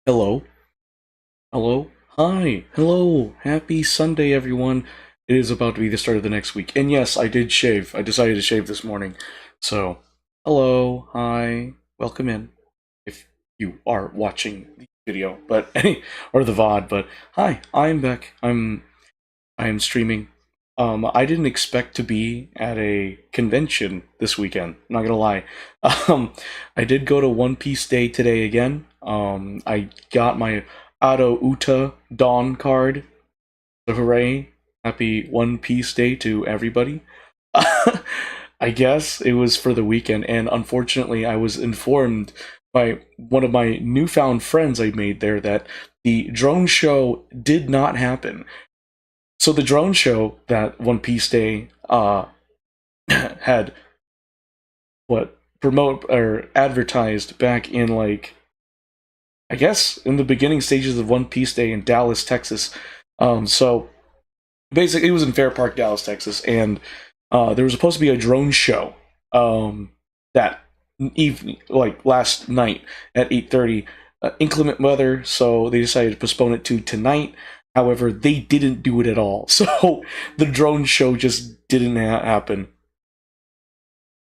Hello. Hello. Hi. Hello. Happy Sunday, everyone. It is about to be the start of the next week. And yes, I did shave. I decided to shave this morning. So, hello. Hi. Welcome in. If you are watching the video, but or the VOD, but hi, I'm back. I am streaming. I didn't expect to be at a convention this weekend. Not gonna lie. Um, I did go to One Piece Day today again. I got my Ado Uta Dawn card. So hooray! Happy One Piece Day to everybody. I guess it was for the weekend, and unfortunately, I was informed by one of my newfound friends I made there that the drone show did not happen. So the drone show that One Piece Day had what promote or advertised back in like I guess in the beginning stages of One Piece Day in Dallas, Texas. So basically, it was in Fair Park, Dallas, Texas, and there was supposed to be a drone show that evening, like last night at 8:30. Inclement weather, so they decided to postpone it to tonight. However, they didn't do it at all, so the drone show just didn't happen.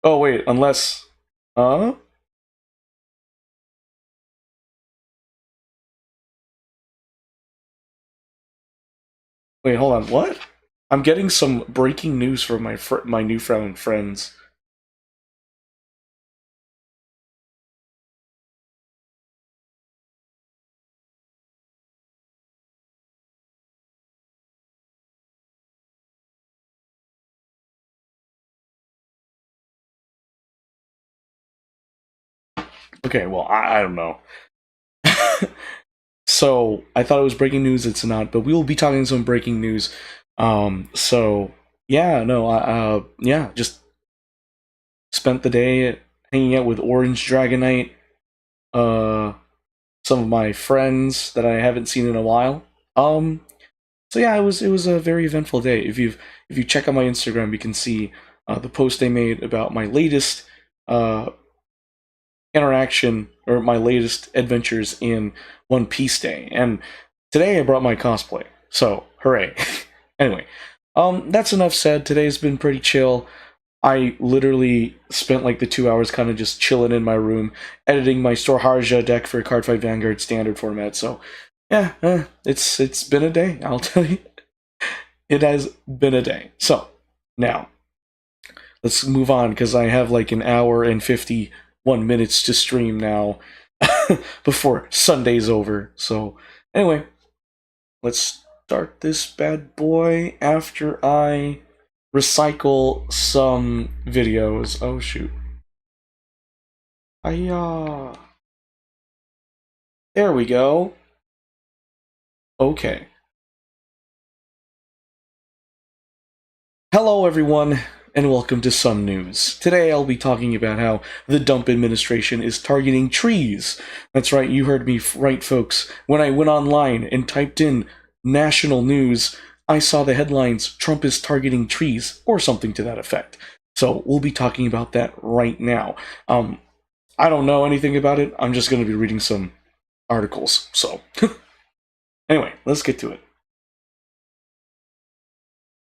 Oh wait, unless, huh? Wait, hold on. What? I'm getting some breaking news from my newfound friends. Okay, well, I don't know. So I thought it was breaking news. It's not, but we will be talking some breaking news. So yeah, no, yeah, just spent the day hanging out with Orange Dragonite, uh, some of my friends that I haven't seen in a while. So yeah, it was a very eventful day. If you check out my Instagram, you can see the post I made about my latest uh, interaction or my latest adventures in One Piece Day. And today I brought my cosplay. So, hooray. Anyway, that's enough said. Today's been pretty chill. I literally spent like the 2 hours kind of just chilling in my room, editing my Storharja deck for Cardfight Vanguard standard format. So, yeah, it's been a day, I'll tell you. It has been a day. So, now, let's move on because I have like an hour and 51 minutes to stream now before Sunday's over. So, anyway, let's start this bad boy after I recycle some videos. Oh, shoot. Hiya. There we go. Okay. Hello, everyone, and welcome to Some News. Today I'll be talking about how the Dump administration is targeting trees. That's right, you heard me right, folks. When I went online and typed in national news, I saw the headlines Trump is targeting trees, or something to that effect. So we'll be talking about that right now. I don't know anything about it, I'm just going to be reading some articles. So, anyway, let's get to it.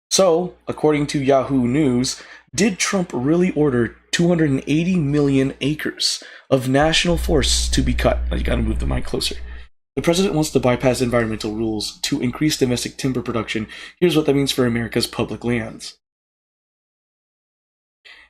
So, according to Yahoo News, did Trump really order 280 million acres of national forests to be cut? You gotta move the mic closer. The president wants to bypass environmental rules to increase domestic timber production. Here's what that means for America's public lands.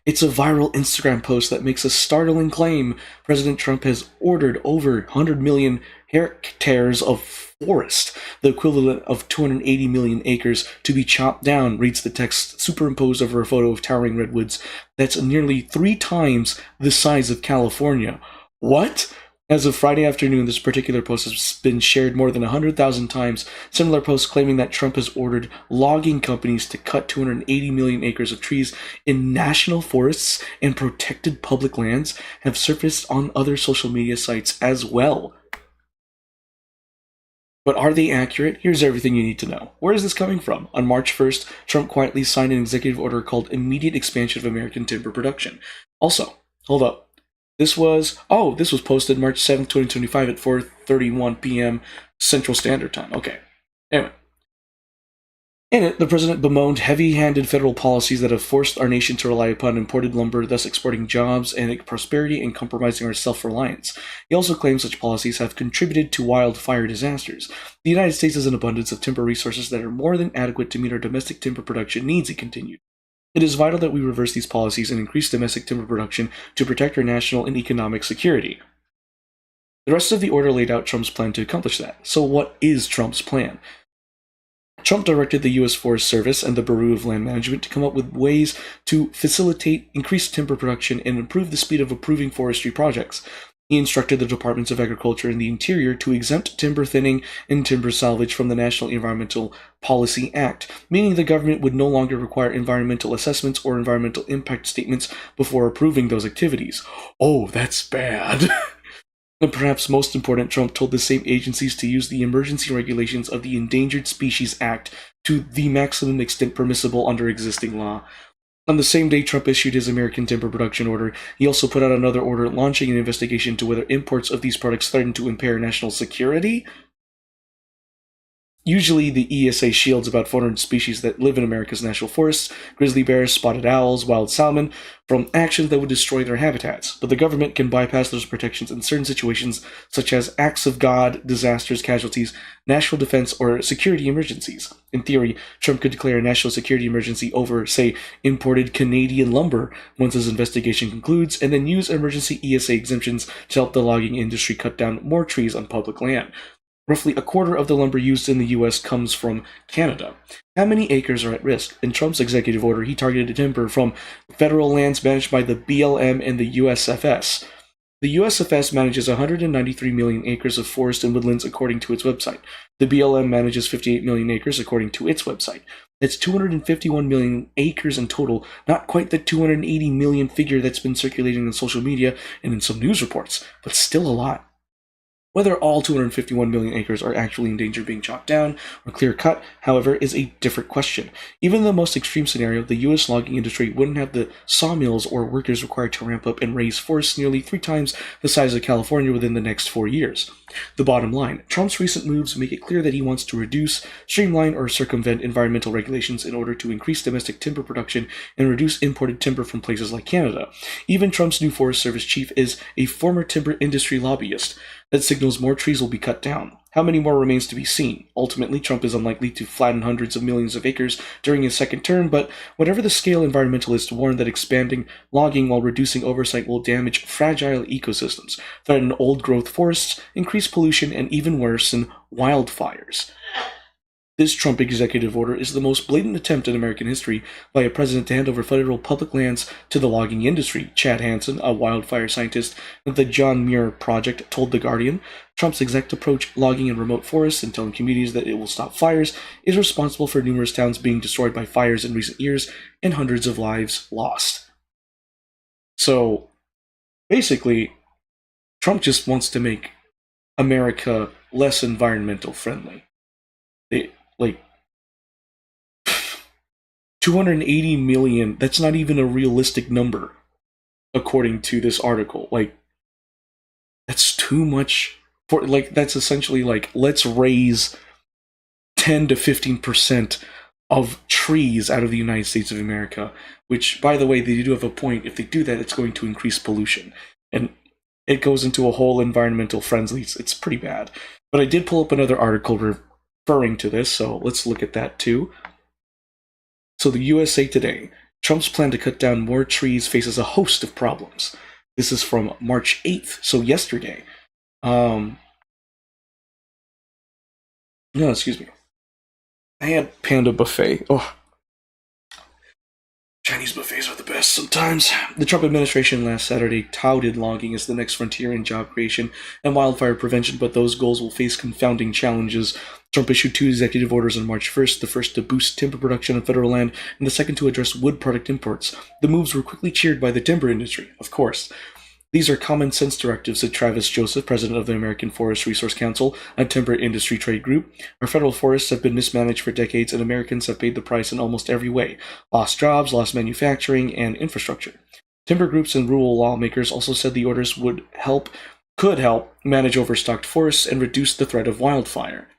It's a viral Instagram post that makes a startling claim. President Trump has ordered over 100 million hectares of forest, the equivalent of 280 million acres, to be chopped down, reads the text superimposed over a photo of towering redwoods that's nearly 3 times the size of California. What? As of Friday afternoon, this particular post has been shared more than 100,000 times. Similar posts claiming that Trump has ordered logging companies to cut 280 million acres of trees in national forests and protected public lands have surfaced on other social media sites as well. But are they accurate? Here's everything you need to know. Where is this coming from? On March 1st, Trump quietly signed an executive order called Immediate Expansion of American Timber Production. Also, hold up. This was posted March 7th, 2025 at 4:31 p.m. Central Standard Time. Okay. Anyway. In it, the president bemoaned heavy-handed federal policies that have forced our nation to rely upon imported lumber, thus exporting jobs and prosperity and compromising our self-reliance. He also claimed such policies have contributed to wildfire disasters. The United States has an abundance of timber resources that are more than adequate to meet our domestic timber production needs, he continued. It is vital that we reverse these policies and increase domestic timber production to protect our national and economic security. The rest of the order laid out Trump's plan to accomplish that. So what is Trump's plan? Trump directed the U.S. Forest Service and the Bureau of Land Management to come up with ways to facilitate increased timber production and improve the speed of approving forestry projects. He instructed the Departments of Agriculture and the Interior to exempt timber thinning and timber salvage from the National Environmental Policy Act, meaning the government would no longer require environmental assessments or environmental impact statements before approving those activities. Oh, that's bad. And perhaps most important, Trump told the same agencies to use the emergency regulations of the Endangered Species Act to the maximum extent permissible under existing law. On the same day Trump issued his American timber production order, he also put out another order launching an investigation into whether imports of these products threaten to impair national security. Usually, the ESA shields about 400 species that live in America's national forests, grizzly bears, spotted owls, wild salmon, from actions that would destroy their habitats. But the government can bypass those protections in certain situations, such as acts of God, disasters, casualties, national defense, or security emergencies. In theory, Trump could declare a national security emergency over, say, imported Canadian lumber once his investigation concludes, and then use emergency ESA exemptions to help the logging industry cut down more trees on public land. Roughly a quarter of the lumber used in the U.S. comes from Canada. How many acres are at risk? In Trump's executive order, he targeted timber from federal lands managed by the BLM and the USFS. The USFS manages 193 million acres of forest and woodlands according to its website. The BLM manages 58 million acres according to its website. That's 251 million acres in total, not quite the 280 million figure that's been circulating on social media and in some news reports, but still a lot. Whether all 251 million acres are actually in danger of being chopped down or clear-cut, however, is a different question. Even in the most extreme scenario, the U.S. logging industry wouldn't have the sawmills or workers required to ramp up and raise forests nearly 3 times the size of California within the next 4 years. The bottom line, Trump's recent moves make it clear that he wants to reduce, streamline, or circumvent environmental regulations in order to increase domestic timber production and reduce imported timber from places like Canada. Even Trump's new Forest Service chief is a former timber industry lobbyist. That signals more trees will be cut down. How many more remains to be seen? Ultimately, Trump is unlikely to flatten hundreds of millions of acres during his second term, but whatever the scale, environmentalists warn that expanding logging while reducing oversight will damage fragile ecosystems, threaten old-growth forests, increase pollution, and even worsen wildfires. This Trump executive order is the most blatant attempt in American history by a president to hand over federal public lands to the logging industry. Chad Hansen, a wildfire scientist at the John Muir Project, told The Guardian, Trump's exact approach logging in remote forests and telling communities that it will stop fires is responsible for numerous towns being destroyed by fires in recent years and hundreds of lives lost. So, basically, Trump just wants to make America less environmental friendly. 280 million, that's not even a realistic number, according to this article. That's too much for, that's essentially let's raise 10 to 15% of trees out of the United States of America, which, by the way, they do have a point. If they do that, it's going to increase pollution. And it goes into a whole environmental frenzy. It's pretty bad. But I did pull up another article referring to this, so let's look at that too. So the USA Today, Trump's plan to cut down more trees faces a host of problems. This is from March 8th, so yesterday. No, excuse me. I had Panda Buffet. Oh, Chinese buffets are the best sometimes. The Trump administration last Saturday touted logging as the next frontier in job creation and wildfire prevention, but those goals will face confounding challenges. Trump issued 2 executive orders on March 1st, the first to boost timber production on federal land, and the second to address wood product imports. The moves were quickly cheered by the timber industry, of course. These are common sense directives, said Travis Joseph, president of the American Forest Resource Council, a timber industry trade group. Our federal forests have been mismanaged for decades, and Americans have paid the price in almost every way. Lost jobs, lost manufacturing, and infrastructure. Timber groups and rural lawmakers also said the orders could help manage overstocked forests and reduce the threat of wildfire.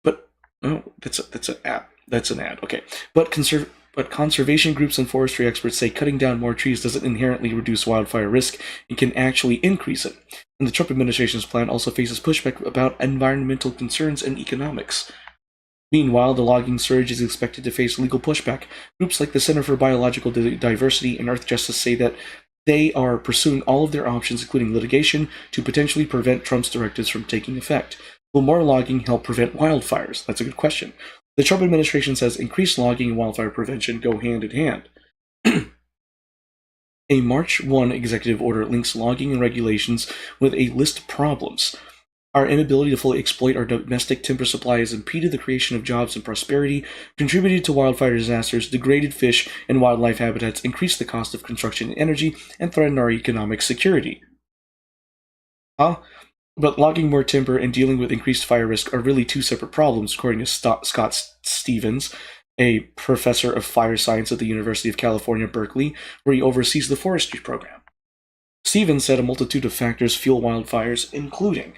But oh, that's an ad. That's an ad. Okay, but conservation groups and forestry experts say cutting down more trees doesn't inherently reduce wildfire risk and can actually increase it. And the Trump administration's plan also faces pushback about environmental concerns and economics. Meanwhile, the logging surge is expected to face legal pushback. Groups like the Center for Biological Diversity and Earth Justice say that they are pursuing all of their options, including litigation, to potentially prevent Trump's directives from taking effect. Will more logging help prevent wildfires? That's a good question. The Trump administration says increased logging and wildfire prevention go hand in hand. A March 1 executive order links logging and regulations with a list of problems. Our inability to fully exploit our domestic timber supply has impeded the creation of jobs and prosperity, contributed to wildfire disasters, degraded fish and wildlife habitats, increased the cost of construction and energy, and threatened our economic security. But logging more timber and dealing with increased fire risk are really two separate problems, according to Scott Stevens, a professor of fire science at the University of California, Berkeley, where he oversees the forestry program. Stevens said a multitude of factors fuel wildfires, including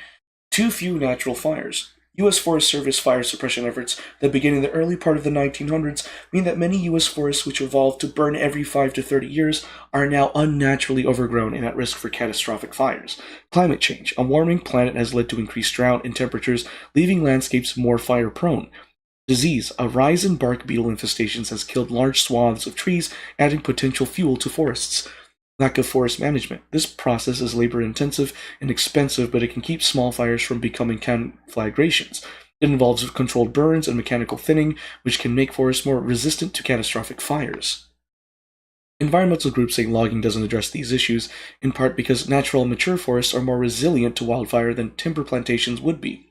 too few natural fires. U.S. Forest Service fire suppression efforts that began in the early part of the 1900s mean that many U.S. forests, which evolved to burn every 5 to 30 years, are now unnaturally overgrown and at risk for catastrophic fires. Climate change. A warming planet has led to increased drought and temperatures, leaving landscapes more fire-prone. Disease. A rise in bark beetle infestations has killed large swaths of trees, adding potential fuel to forests. Lack of forest management. This process is labor-intensive and expensive, but it can keep small fires from becoming conflagrations. It involves controlled burns and mechanical thinning, which can make forests more resistant to catastrophic fires. Environmental groups say logging doesn't address these issues, in part because natural mature forests are more resilient to wildfire than timber plantations would be.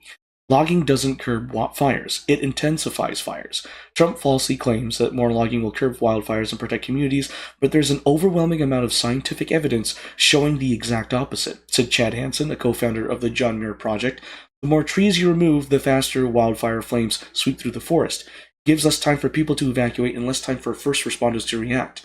Logging doesn't curb fires, it intensifies fires. Trump falsely claims that more logging will curb wildfires and protect communities, but there's an overwhelming amount of scientific evidence showing the exact opposite, said Chad Hansen, a co-founder of the John Muir Project. The more trees you remove, the faster wildfire flames sweep through the forest. It gives less time for people to evacuate and less time for first responders to react.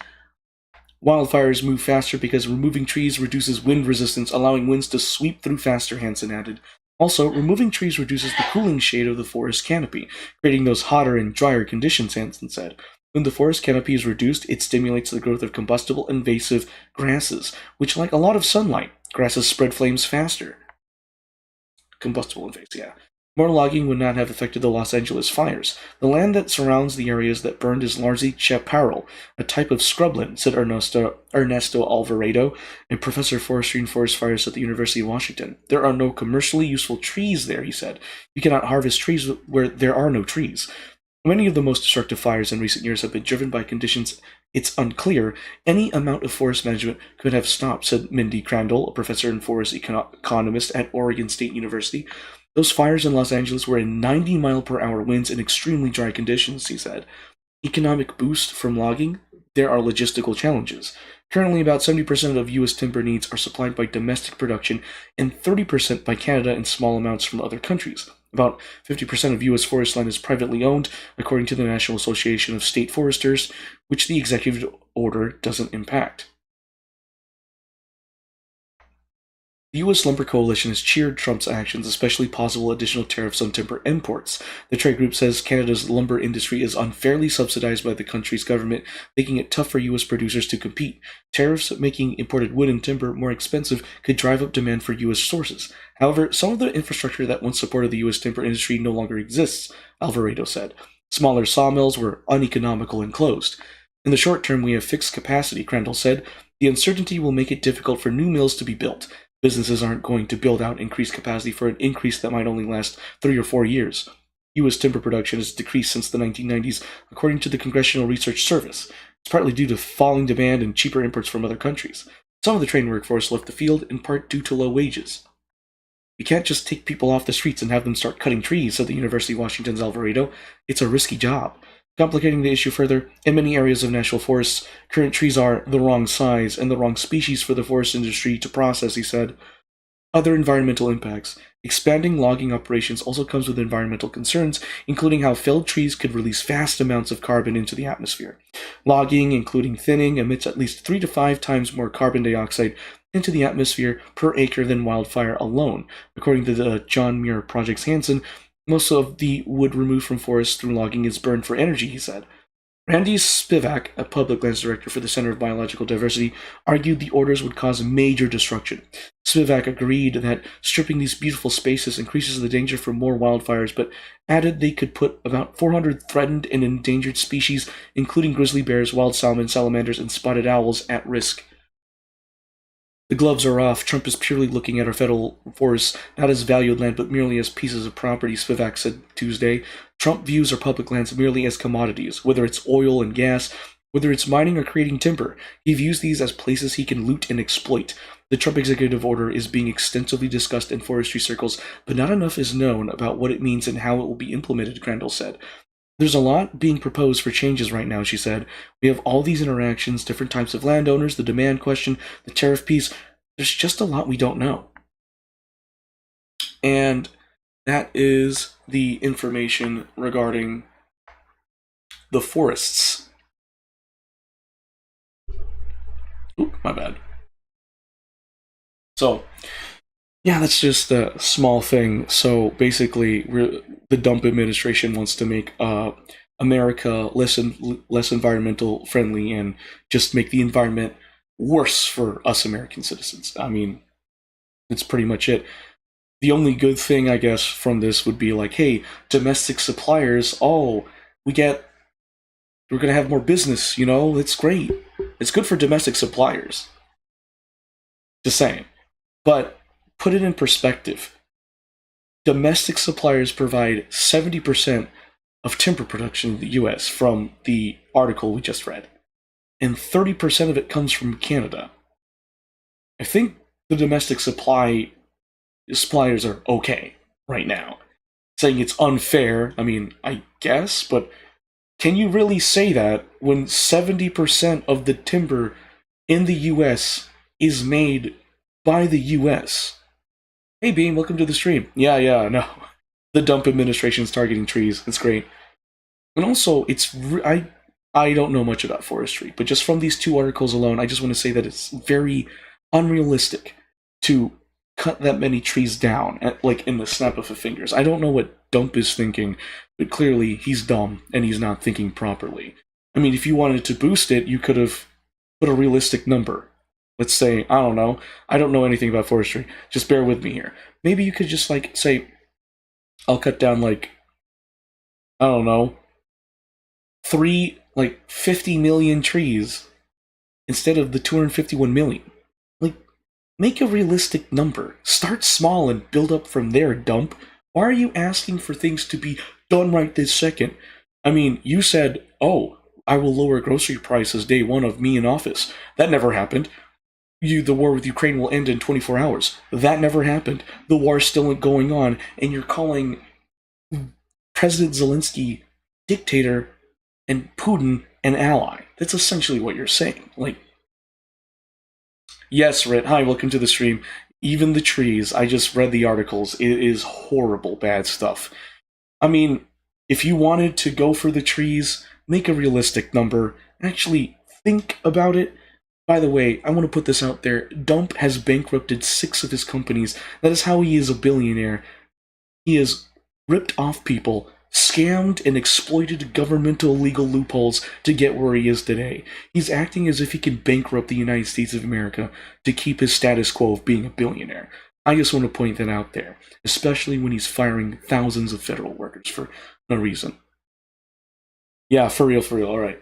Wildfires move faster because removing trees reduces wind resistance, allowing winds to sweep through faster, Hansen added. Also, removing trees reduces the cooling shade of the forest canopy, creating those hotter and drier conditions, Hansen said. When the forest canopy is reduced, it stimulates the growth of combustible invasive grasses, which, like a lot of sunlight, grasses spread flames faster. Combustible invasive, yeah. More logging would not have affected the Los Angeles fires. The land that surrounds the areas that burned is largely chaparral, a type of scrubland, said Ernesto Alvarado, a professor of forestry and forest fires at the University of Washington. There are no commercially useful trees there, he said. You cannot harvest trees where there are no trees. Many of the most destructive fires in recent years have been driven by conditions it's unclear any amount of forest management could have stopped, said Mindy Crandall, a professor and forest economist at Oregon State University. Those fires in Los Angeles were in 90-mile-per-hour winds in extremely dry conditions, he said. Economic boost from logging? There are logistical challenges. Currently, about 70% of U.S. timber needs are supplied by domestic production and 30% by Canada and small amounts from other countries. About 50% of U.S. forest land is privately owned, according to the National Association of State Foresters, which the executive order doesn't impact. The U.S. Lumber Coalition has cheered Trump's actions, especially possible additional tariffs on timber imports. The trade group says Canada's lumber industry is unfairly subsidized by the country's government, making it tough for U.S. producers to compete. Tariffs making imported wood and timber more expensive could drive up demand for U.S. sources. However, some of the infrastructure that once supported the U.S. timber industry no longer exists, Alvarado said. Smaller sawmills were uneconomical and closed. In the short term, we have fixed capacity, Crandall said. The uncertainty will make it difficult for new mills to be built. Businesses aren't going to build out increased capacity for an increase that might only last 3 or 4 years. U.S. timber production has decreased since the 1990s, according to the Congressional Research Service. It's partly due to falling demand and cheaper imports from other countries. Some of the trained workforce left the field, in part due to low wages. You can't just take people off the streets and have them start cutting trees, said the University of Washington's Alvarado. It's a risky job. Complicating the issue further, in many areas of national forests, current trees are the wrong size and the wrong species for the forest industry to process, he said. other environmental impacts. Expanding logging operations also comes with environmental concerns, including how felled trees could release vast amounts of carbon into the atmosphere. Logging, including thinning, emits at least 3 to 5 times more carbon dioxide into the atmosphere per acre than wildfire alone. According to the John Muir Project's Hansen, most of the wood removed from forests through logging is burned for energy, he said. Randy Spivak, a public lands director for the Center of Biological Diversity, argued the orders would cause major destruction. Spivak agreed that stripping these beautiful spaces increases the danger for more wildfires, but added they could put about 400 threatened and endangered species, including grizzly bears, wild salmon, salamanders, and spotted owls, at risk. The gloves are off. Trump is purely looking at our federal forests not as valued land, but merely as pieces of property, Spivak said Tuesday. Trump views our public lands merely as commodities, whether it's oil and gas, whether it's mining or creating timber. He views these as places he can loot and exploit. The Trump executive order is being extensively discussed in forestry circles, but not enough is known about what it means and how it will be implemented, Crandall said. There's a lot being proposed for changes right now, she said. We have all these interactions, different types of landowners, the demand question, the tariff piece. There's just a lot we don't know. And that is the information regarding the forests. Oop, my bad. So, yeah, that's just a small thing. So basically, the Dump administration wants to make America less environmental friendly and just make the environment worse for us American citizens. I mean, that's pretty much it. The only good thing, I guess, from this would be like, hey, domestic suppliers, oh, we're gonna have more business, you know, it's great. It's good for domestic suppliers. Just saying. But put it in perspective. Domestic suppliers provide 70% of timber production in the US from the article we just read. And 30% of it comes from Canada. I think the domestic suppliers are okay right now. Saying it's unfair, I mean, I guess, but can you really say that when 70% of the timber in the US is made by the US? Hey Beam, welcome to the stream. Yeah, no. The Dump administration's targeting trees. It's great. And also, I don't know much about forestry, but just from these two articles alone, I just want to say that it's very unrealistic to cut that many trees down, like in the snap of a fingers. I don't know what Dump is thinking, but clearly he's dumb and he's not thinking properly. I mean, if you wanted to boost it, you could have put a realistic number. Let's say, I don't know, I don't know anything about forestry, just bear with me here. Maybe you could just like say, I'll cut down like, I don't know, 50 million trees instead of the 251 million. Like, make a realistic number. Start small and build up from there, Dump. Why are you asking for things to be done right this second? I mean, you said, oh, I will lower grocery prices day one of me in office. That never happened. The war with Ukraine will end in 24 hours. That never happened. The war's still going on, and you're calling President Zelensky dictator and Putin an ally. That's essentially what you're saying. Like, yes, Rit, hi, welcome to the stream. Even the trees, I just read the articles. It is horrible, bad stuff. I mean, if you wanted to go for the trees, make a realistic number. Actually, think about it. By the way, I want to put this out there. Dump has bankrupted 6 of his companies. That is how he is a billionaire. He has ripped off people, scammed and exploited governmental legal loopholes to get where he is today. He's acting as if he can bankrupt the United States of America to keep his status quo of being a billionaire. I just want to point that out there, especially when he's firing thousands of federal workers for no reason. Yeah, for real, alright.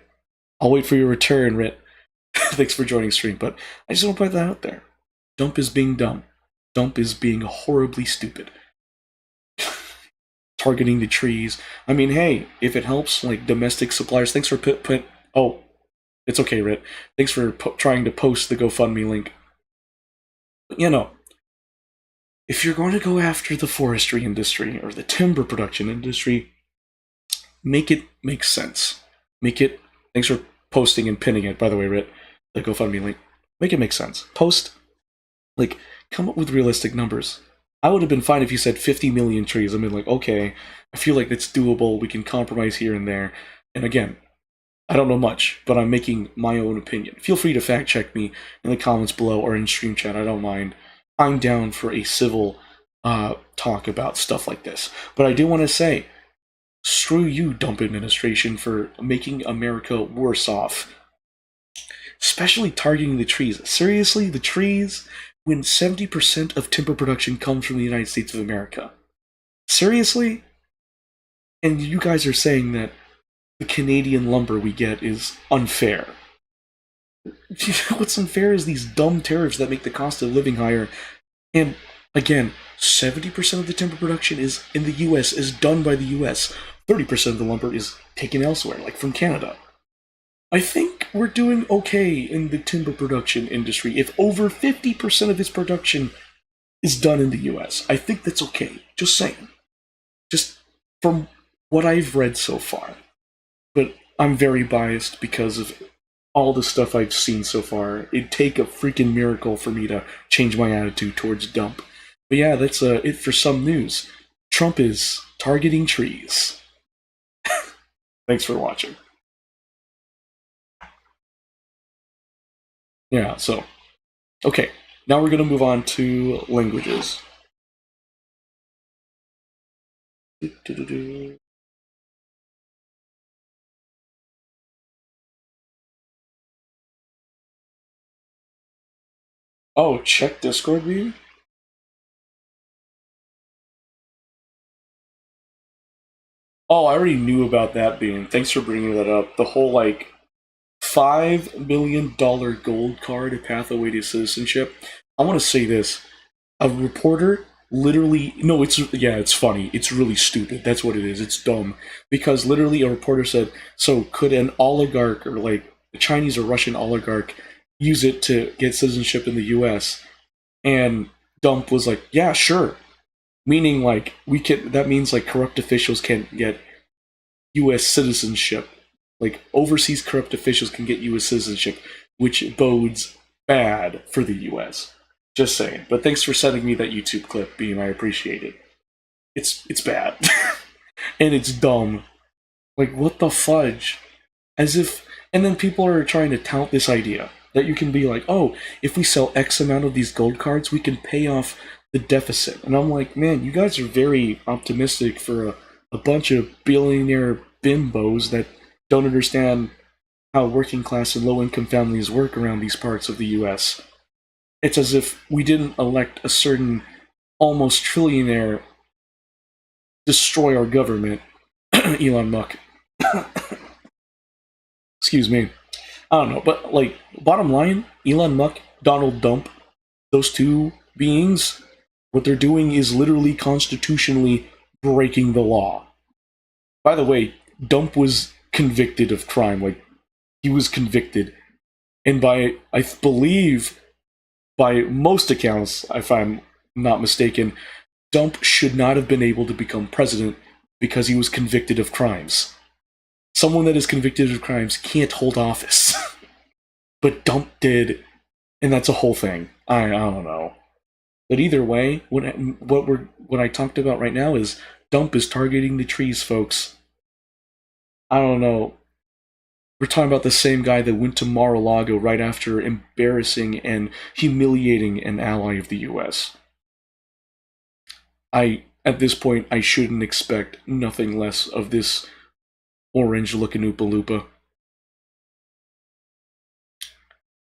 I'll wait for your return, Rit. Thanks for joining stream, but I just want to point that out there. Dump is being dumb. Dump is being horribly stupid. Targeting the trees. I mean, hey, if it helps, like, domestic suppliers, thanks for oh, it's okay, Rit. Thanks for trying to post the GoFundMe link. But, you know, if you're going to go after the forestry industry or the timber production industry, make it make sense. Thanks for posting and pinning it, by the way, Rit, the GoFundMe link. Make it make sense. Post Like, come up with realistic numbers. I would have been fine if you said 50 million trees. I've been like, okay, I feel like that's doable. We can compromise here and there. And again, I don't know much, but I'm making my own opinion. Feel free to fact check me in the comments below or in stream chat. I don't mind. I'm down for a civil talk about stuff like this. But I do want to say, screw you, Dump administration, for making America worse off. Especially targeting the trees. Seriously, the trees, when 70% of timber production comes from the United States of America. Seriously? And you guys are saying that the Canadian lumber we get is unfair. What's unfair is these dumb tariffs that make the cost of living higher. And again, 70% of the timber production is in the US, is done by the US. 30% of the lumber is taken elsewhere, like from Canada. I think we're doing okay in the timber production industry if over 50% of its production is done in the US. I think that's okay. Just saying. Just from what I've read so far. But I'm very biased because of all the stuff I've seen so far. It'd take a freaking miracle for me to change my attitude towards dump. But yeah, that's it for some news. Trump is targeting trees. Thanks for watching. Yeah, so. Okay, now we're going to move on to languages. Oh, check Discord view? Oh, I already knew about that being. Thanks for bringing that up. The whole, like, $5 million gold card, a pathway to citizenship. I want to say this. A reporter literally. No, it's. Yeah, it's funny. It's really stupid. That's what it is. It's dumb. Because literally a reporter said, so could an oligarch, or like a Chinese or Russian oligarch, use it to get citizenship in the US? And Dump was like, yeah, sure. Meaning, like, we can. That means, like, corrupt officials can get U.S. citizenship. Like, overseas corrupt officials can get U.S. citizenship, which bodes bad for the U.S. Just saying. But thanks for sending me that YouTube clip, Beam. I appreciate it. It's bad. And it's dumb. Like, what the fudge? As if. And then people are trying to tout this idea that you can be like, oh, if we sell X amount of these gold cards, we can pay off the deficit. And I'm like, man, you guys are very optimistic for a bunch of billionaire bimbos that don't understand how working class and low income families work around these parts of the US. It's as if we didn't elect a certain almost trillionaire destroy our government, Elon Musk. Excuse me. I don't know, but like, bottom line, Elon Musk, Donald Dump, those two beings, what they're doing is literally constitutionally breaking the law. By the way, Dump was convicted of crime. Like, he was convicted. And by, I believe, by most accounts, if I'm not mistaken, Dump should not have been able to become president because he was convicted of crimes. Someone that is convicted of crimes can't hold office. But Dump did, and that's a whole thing. I don't know. But either way, what I talked about right now is Dump is targeting the trees, folks. I don't know. We're talking about the same guy that went to Mar-a-Lago right after embarrassing and humiliating an ally of the U.S. At this point, I shouldn't expect nothing less of this orange-looking Oompa Loompa.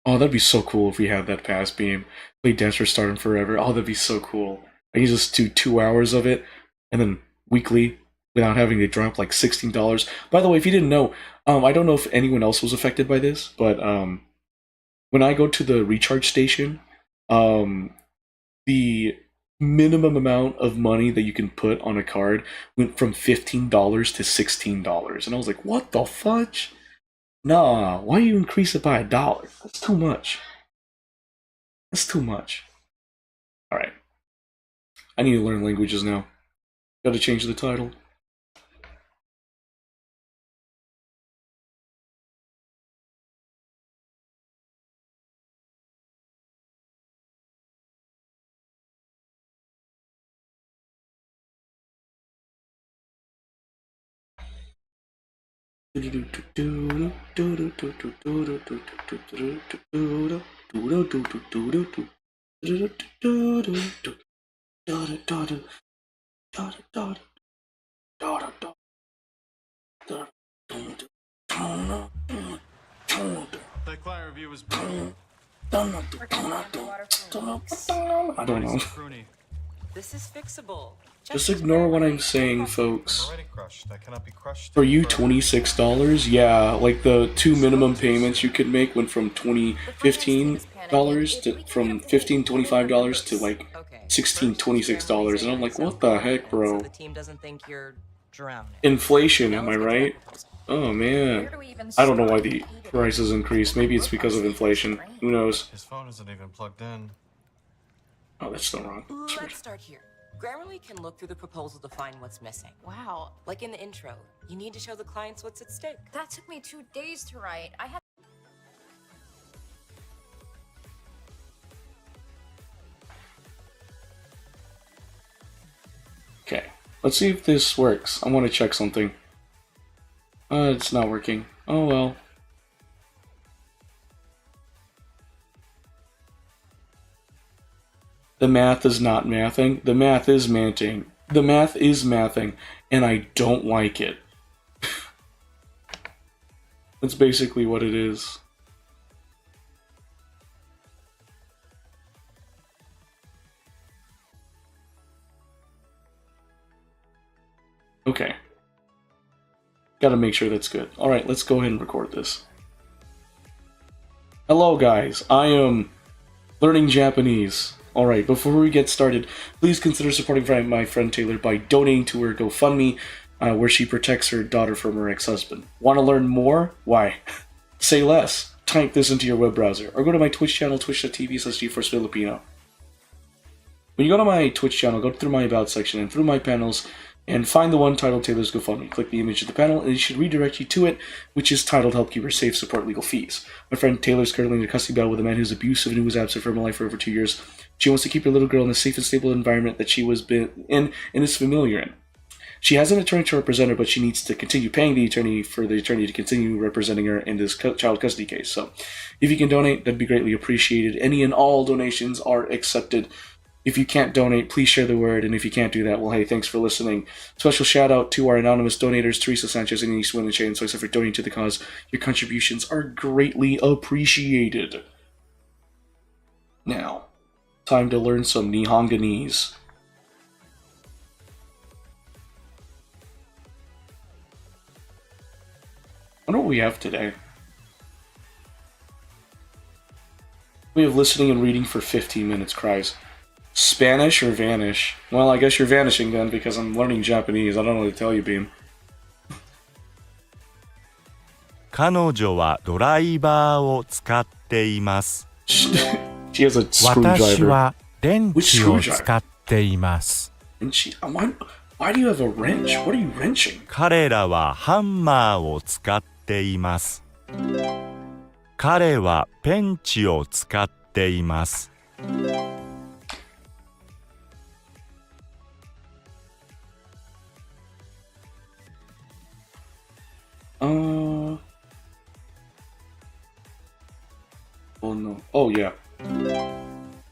Oh, that'd be so cool if we had that pass beam. Play Dance for Stardom Forever. Oh, that'd be so cool. I can just do 2 hours of it, and then weekly, without having to drop like $16. By the way, if you didn't know, I don't know if anyone else was affected by this, but when I go to the recharge station, um, the minimum amount of money that you can put on a card went from $15 to $16, and I was like, what the fudge? Nah, why you increase it by $1? That's too much. That's too much. Alright. I need to learn languages now. Gotta change the title. That client review was brilliant. I don't know. This is fixable. Just ignore what I'm saying, folks. Already crushed. That cannot be crushed. For you, $26? Yeah, like the 2 minimum payments you could make went from $15 to from $15-$25 to like $16-$26, and I'm like, what the heck, bro? So the team doesn't think you're drowning. Inflation, am I right? Oh man, I don't know why the prices increased. Maybe it's because of inflation. Who knows? His phone isn't even plugged in. Oh, that's still wrong. Let's start here. Grammarly can look through the proposal to find what's missing. Wow. Like in the intro, you need to show the clients what's at stake. That took me 2 days to write. I had. Okay, let's see if this works. I want to check something. It's not working. Oh well. The math is not mathing. The math is mathing. The math is mathing, and I don't like it. That's basically what it is. Okay. Gotta make sure that's good. Alright, let's go ahead and record this. Hello guys, I am learning Japanese. Alright, before we get started, please consider supporting my friend Taylor by donating to her GoFundMe, where she protects her daughter from her ex-husband. Want to learn more? Why? Say less. Type this into your web browser, or go to my Twitch channel, twitch.tv/GeForceFilipino. When you go to my Twitch channel, go through my About section and through my panels, and find the one titled Taylor's GoFundMe. Click the image of the panel, and it should redirect you to it, which is titled Help Keep Her Safe, Support Legal Fees. My friend Taylor's currently in a custody battle with a man who's abusive and who was absent from her life for over 2 years. She wants to keep her little girl in a safe and stable environment that she was been in and is familiar in. She has an attorney to represent her, but she needs to continue paying the attorney for the attorney to continue representing her in this child custody case. So, if you can donate, that'd be greatly appreciated. Any and all donations are accepted. If you can't donate, please share the word, and if you can't do that, well, hey, thanks for listening. Special shout out to our anonymous donators, Teresa Sanchez and East Win and Shane Soisa, for donating to the cause. Your contributions are greatly appreciated. Now, time to learn some Nihonganese. I wonder what we have today. We have listening and reading for 15 minutes, cries. Spanish or vanish? Well, I guess you're vanishing then, because I'm learning Japanese. I don't know what to tell you, Beam. 彼女はドライバーを使っています。She has a 私 screwdriver. はレンチを使っています。Why do you have a wrench? What are you wrenching? 彼らはハンマーを使っています。彼はペンチを使っています。Oh no. Oh yeah.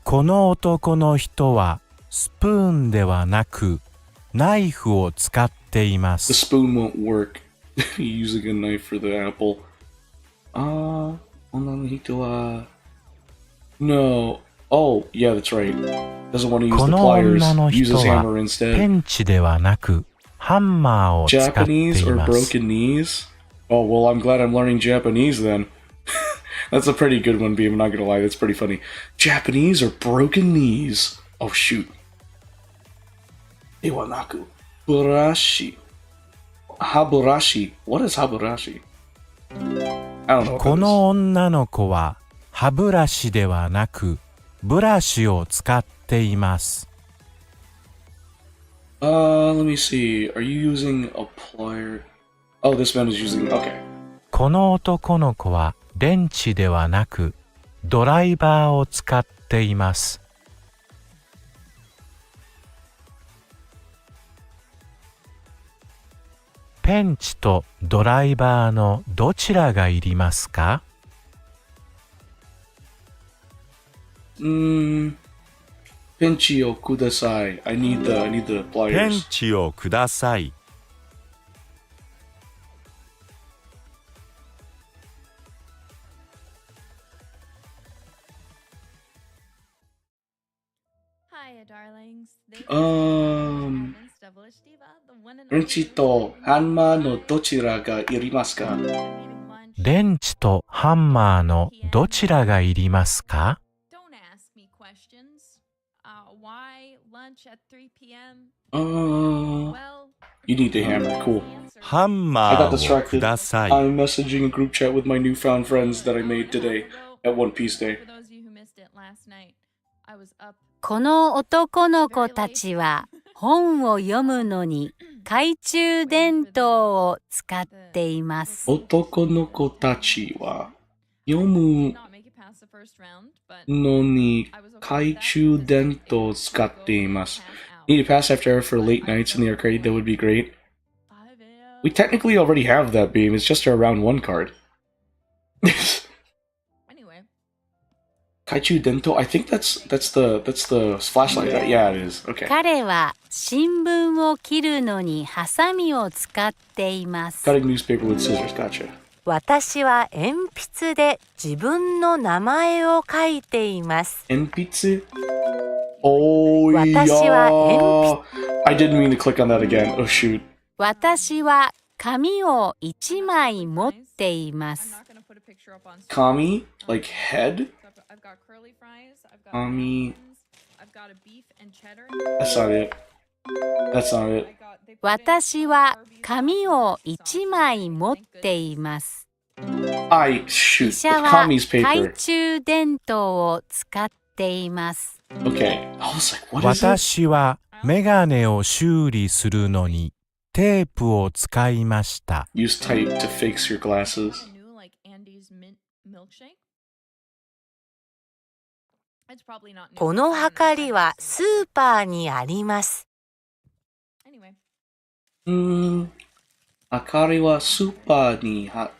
この男の人はスプーンではなくナイフを使っていま The す。 spoon won't work. Using a knife for the apple. No. Oh, yeah, that's right. Doesn't want to use こ the の pliers. 女の Uses 人は hammer ペ instead. ンチではなくハンマーを使って Japanese い or ます。 broken knees? Oh, well, I'm glad I'm learning Japanese then. That's a pretty good one, Beam. I'm not gonna lie. That's pretty funny. Japanese or broken knees? Oh, shoot. Iwanaku. Burashi. Haburashi. What is haburashi? I don't know こ what that の女の子は歯ブラシではなくブラシを使っています。is. Let me see. Are you using a plier? Oh, this man is using... Okay. この男の子はレンチではなくドライバーを使っています。ペンチとドライバーのどちらがいりますか？ペンチをください。I need the ペン pliers. チをください。ペンチとハンマーのどちらがいりますか？レンチとハンマーのどちらがいりますか？ You need the hammer. Cool. ハンマ I got ーを distracted. ください。 I'm messaging a group chat with my newfound friends that I made today at One Piece Day. この男の子たちは本を読むのに懐中電灯を使っています。男の子たちは読むのに懐中電灯を使っています。Need a pass after hour for late nights in the arcade? That would be great. We technically already have that beam. It's just our round 1 card. Kaichu Dento? I think that's the flashlight, right? Yeah, it is. Okay. 彼は新聞を切るのにハサミを使っています。 Cutting newspaper with scissors. Gotcha. 私は鉛筆で自分の名前を書いています。鉛筆? Oh, 私は鉛 yeah. I didn't mean to click on that again. Oh, shoot. 私は紙を一枚持っています。 Kami? Like head? Kami. That's not it. That's not it. 私は紙を一枚持っています。 Shoot. 医者 It's は Kami's 懐 paper. 中電灯を使っています。 Okay. I was like, what is it? 私はメガネを修理するのにテープを使いました。 Use tape to fix your glasses. このはかりはスーパーにあります。Akari wa super ni ha.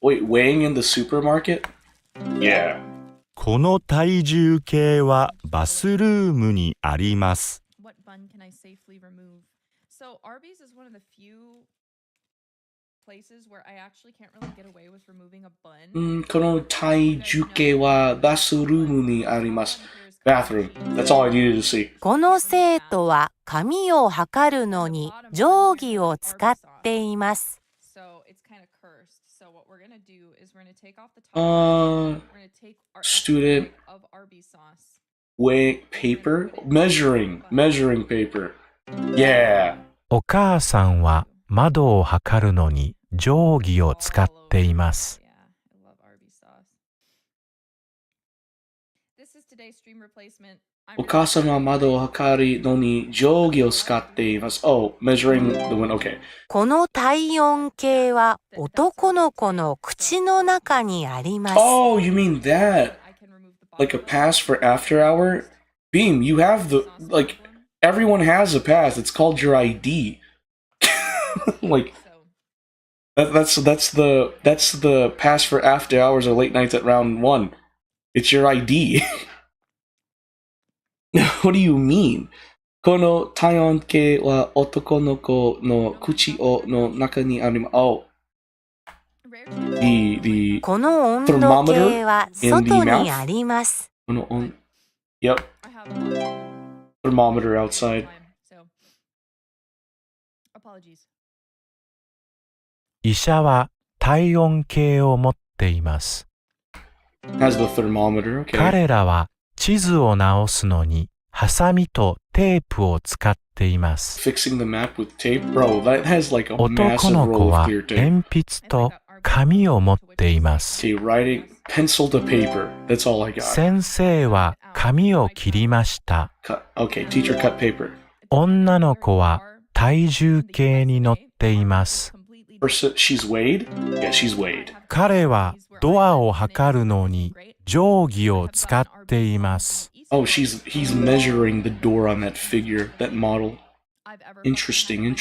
Wait, weighing in the supermarket? Yeah. この体重計はバスルームにあります。この体重計はバスルームにあります。Bathroom. That's all I needed to see. この生徒は紙を測るのに定規を使っています。Student weigh paper? Measuring paper. Yeah. お母さんは窓を測るのに定規を使っています。お母さんは窓を測るのに定規を使っています。Oh, measuring the wind. Okay. この体温計は男の子の口の中にあります。Oh, you mean that? Like a pass for after hour? Beam, you have the, like, everyone has a pass. It's called your ID. Like, that's the pass for after hours or late nights at round 1. It's your ID. What do you mean? この体温計は男の子の口の中にあります。Oh. The この温度計は外にあります。Yep. Thermometer outside. 医者は体温計を持っています。Has the thermometer. Okay. 彼らは地図を直すのにハサミとテープを使っています。 Fixing the map with tape? Bro, that has like a 男 massive の roll 子 of は clear tape. 鉛筆と紙を持っています。 Okay, writing pencil to paper. That's all I got. 先生は紙を切りました。Okay, teacher cut paper. 女の子は体重計に乗っています。She's weighed? Yeah, she's weighed. 彼はドアを測るのに定規を使っています。Oh, he's measuring the door on that figure, that model. Interesting.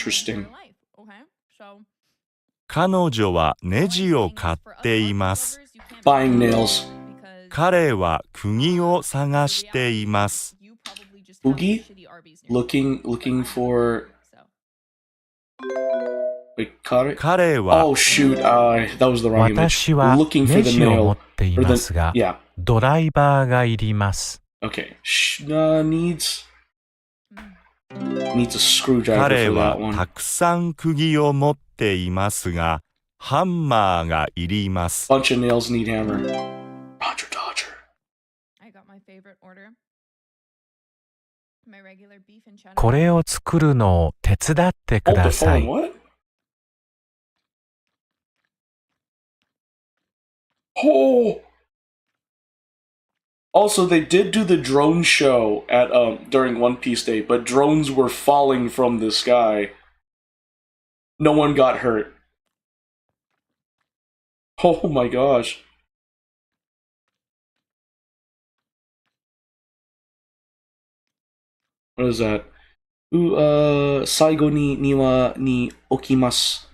彼女はネジを買っています。 Buying nails. 彼は釘を探しています。 Boogie? Looking for... Wait, Kare? 彼は Oh shoot, that was the wrong image. 私は Looking for ネ the ジを持 nail. ってい Or ま the... すが、 Yeah, ドライバーがいります。 okay. Needs a screwdriver 彼 for は that one. たくさん釘を持っていますが、ハンマーがいります。 Bunch of nails need hammer. Roger Dodger. I got my favorite order. My regular beef and cheddar. これを作るのを手伝ってく Hold だ the さ phone, い。 what? Oh! Also, they did do the drone show at during One Piece Day, but drones were falling from the sky. No one got hurt. Oh my gosh. What is that? 最後に庭に置きます。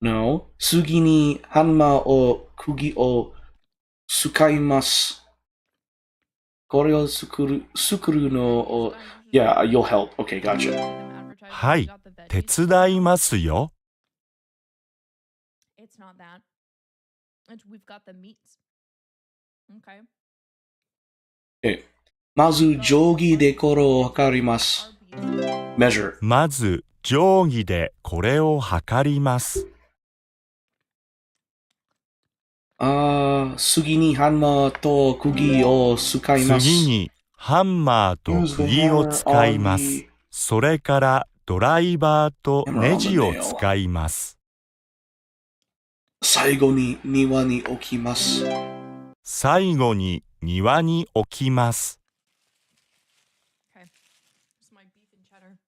No. 次にハンマーを釘を使います。これを作るのを Yeah, you'll help. Okay, gotcha. はい、手伝いますよ。 It's not that. We've got the meats. Okay. Okay. まず定規でこれを測ります。Measure. まず定規でこれを測ります。次にハンマーと釘を使います。次にハンマーと釘を使います。それからドライバーとネジを使います。最後に庭に置きます。最後に庭に置きます。 Okay. It's my beef and cheddar.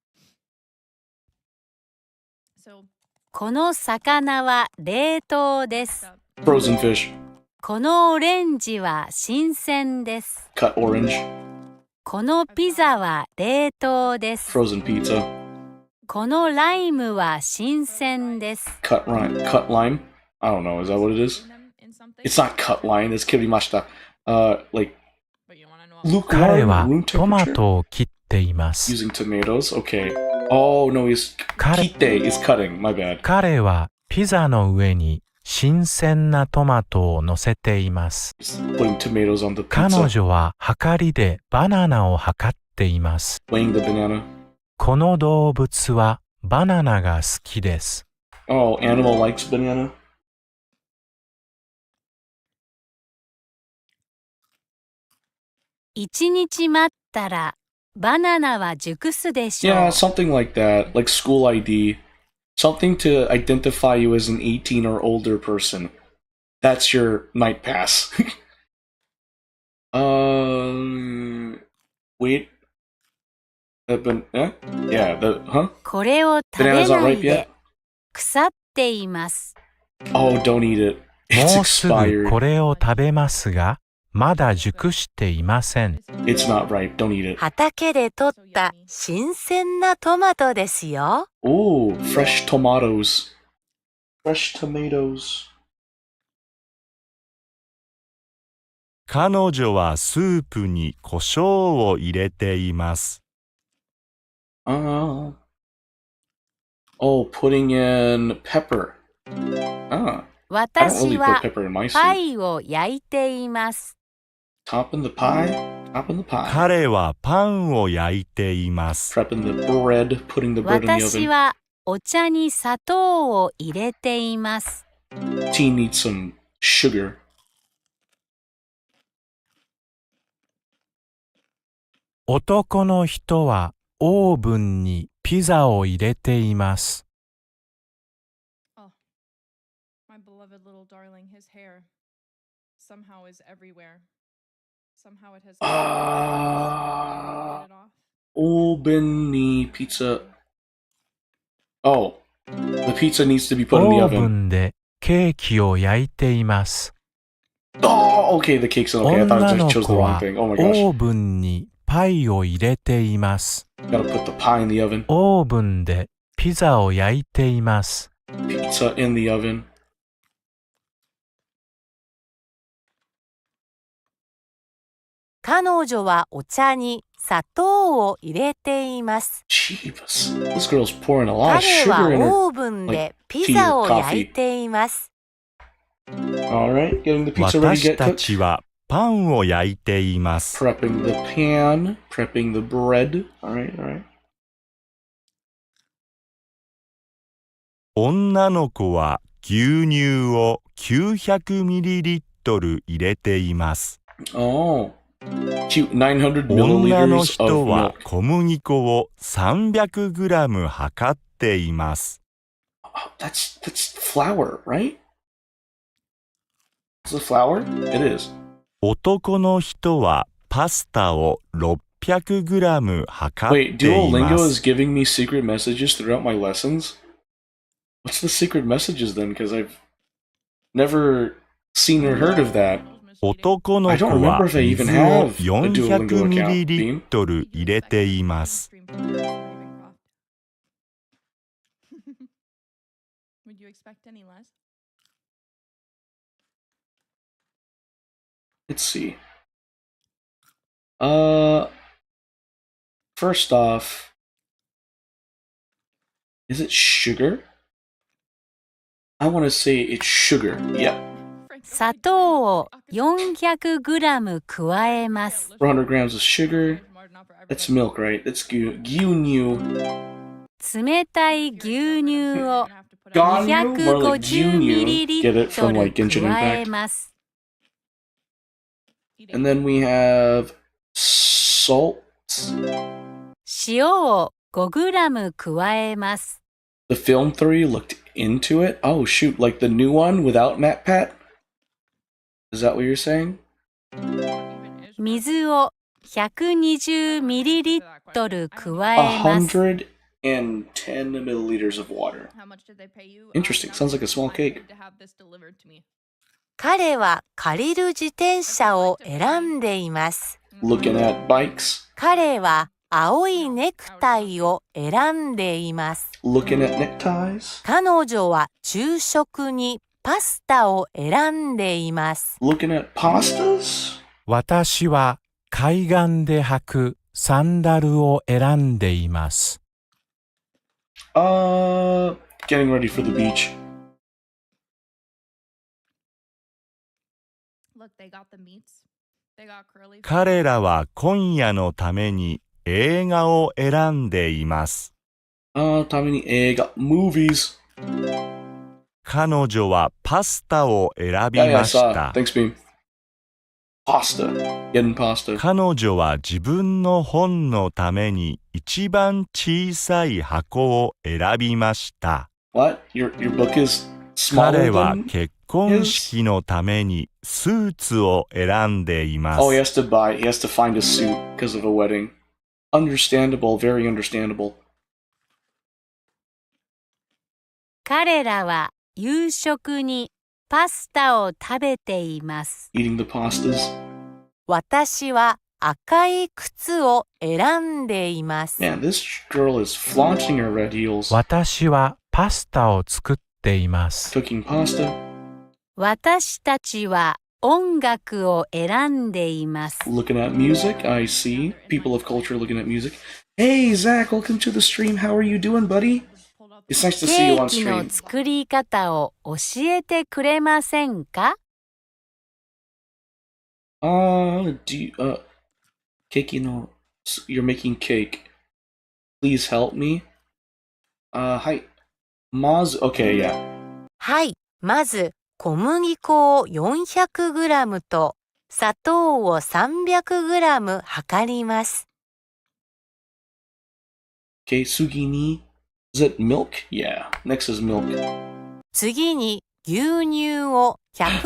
So, この魚は冷凍です。 Frozen fish. このオレンジは新鮮です。 Cut orange. このピザは冷凍です。 Frozen pizza. このライムは新鮮です。 Cut lime. I don't know. Is that what it is? It's not cut lime. It's kirimashita. Like but you want to know 彼 lukewarm は room トマ temperature トを切っています。 using tomatoes. Okay. Oh no, he's 彼 kite is cutting. My bad. 彼はピザの上に新鮮なトマトを乗せています。 He's putting tomatoes on the 彼 pizza. 女は測りでバナナを測っています。 Weighing the banana. この動物はバナナが好きです。 Oh, animal likes banana. 一日待ったらバナナは熟すでしょう。 Yeah, something like that. Like school ID. Something to identify you as an 18 or older person. That's your night pass. Wait. Yeah, huh? これを食べ Bananas な not い ripe で yet? 腐っています。 Oh, don't eat it. It's もうすぐ expired. これを食べますが、まだ熟していません。 It's not ripe. Don't eat it. 畑で採った新鮮なトマトですよ。 Ooh, fresh tomatoes. Fresh tomatoes. 彼女はスープに胡椒を入れています。 Oh, putting in pepper. I don't 私 really put は pepper in my パ soup. イを焼いています。 Top in the pie? Top in the pie. 彼はパンを焼いています。 Prepping the bread, putting the bread in the 私 oven. はお茶に砂糖を入れています。 Tea needs some sugar. 男の人はオーブンにピザを入れています。 Oh, my beloved little darling, his hair somehow is everywhere. Somehow it has get it off. Oven ni pizza. Oh, the pizza needs to be put in オ the ーブ oven. ンでケーキを焼いています。 Oh, okay, the cake's okay. I thought 女 I の just chose the 子 wrong は thing. Oh my gosh. オーブンにパイを入れています。 Gotta put the pie in the oven. オーブンでピザを焼いています。Pizza in the oven. 彼女はお茶に砂糖を入れています。Jeebus. This girl's pouring a lot of 彼は sugar in her. オーブンでピザを焼いています。Alright, getting the pizza ready to 私 get た cooked. ちはパンを焼いています。 Prepping the pan, prepping the bread. Alright, alright. 女の子は牛乳を 900ml 入れています。 Oh. Cute. 900女の milliliters 人 of は milk. 小麦粉を 300g 測っています。 Oh, that's flour, right? Is it flour? It is. 男の人はパスタを 600g 測 Wait, っていま Duolingo is す。 giving me secret messages throughout my lessons? What's the secret messages then? Because I've never seen or heard of that. 男の I 子 don't は remember if I 水 even を have a Duolingo account. Beam? 400ml 入れています。 Would you expect any less? Let's see. First off, is it sugar? I want to say it's sugar. Yeah. 砂糖を 400g 加えます。 400 grams of sugar. That's milk, right? That's gyunyu. 冷たい牛乳を Ganyu? More like gyunyu. Get it from like Genshin 250ml 加え Impact. ます。 And then we have salt. 塩を 5g 加えます。 The film 3 looked into it. Oh shoot, like the new one without MatPat? Is that what you're saying? 水を 120ml 加えます。 110 milliliters of water. Interesting. Sounds like a small cake. 彼は借りる自転車を選んでいます。 Looking at bikes. 彼は青いネクタイを選んでいます。 Looking at neckties. 彼女は昼食にパスタを選んでいます。 Looking at pastas. 私は海岸で履くサンダルを選んでいます。 Getting ready for the beach. Look, they got the meats. They got curly. 彼らは今夜のために映画を選んでいます。 Tamini egg movies. 彼女はパスタを選び Yeah, I まし saw. た。 Thanks, Beam. Pasta. Getting pasta. 彼女は自分の本のために一番小さい箱を選びました。 What? Your book is 彼 smaller は than 結婚式のためにスーツを選んでいます。 Oh, he has to find a suit because of a wedding. Understandable, very understandable. 彼らは夕食にパスタを食べています。 Eating the pastas. 私は赤い靴を選んでいます。 Man, this girl is flaunting her red heels. 私はパスタを作っています。 Cooking pasta. 私たちは音楽を選んでいます。 Looking at music. I see. People of culture looking at music. Hey, Zach, welcome to the stream. How are you doing, buddy? It's nice to see ケ you ー on キの stream. 作り方を教えてくれませんか？ Cake, you're making cake. Please help me. Hi. Maz, okay, yeah. はい、まず小麦粉を 400g と砂糖を 300g 測ります。 Okay, Sugini. Is it milk? Yeah. Next is milk. 次に牛乳を Zach,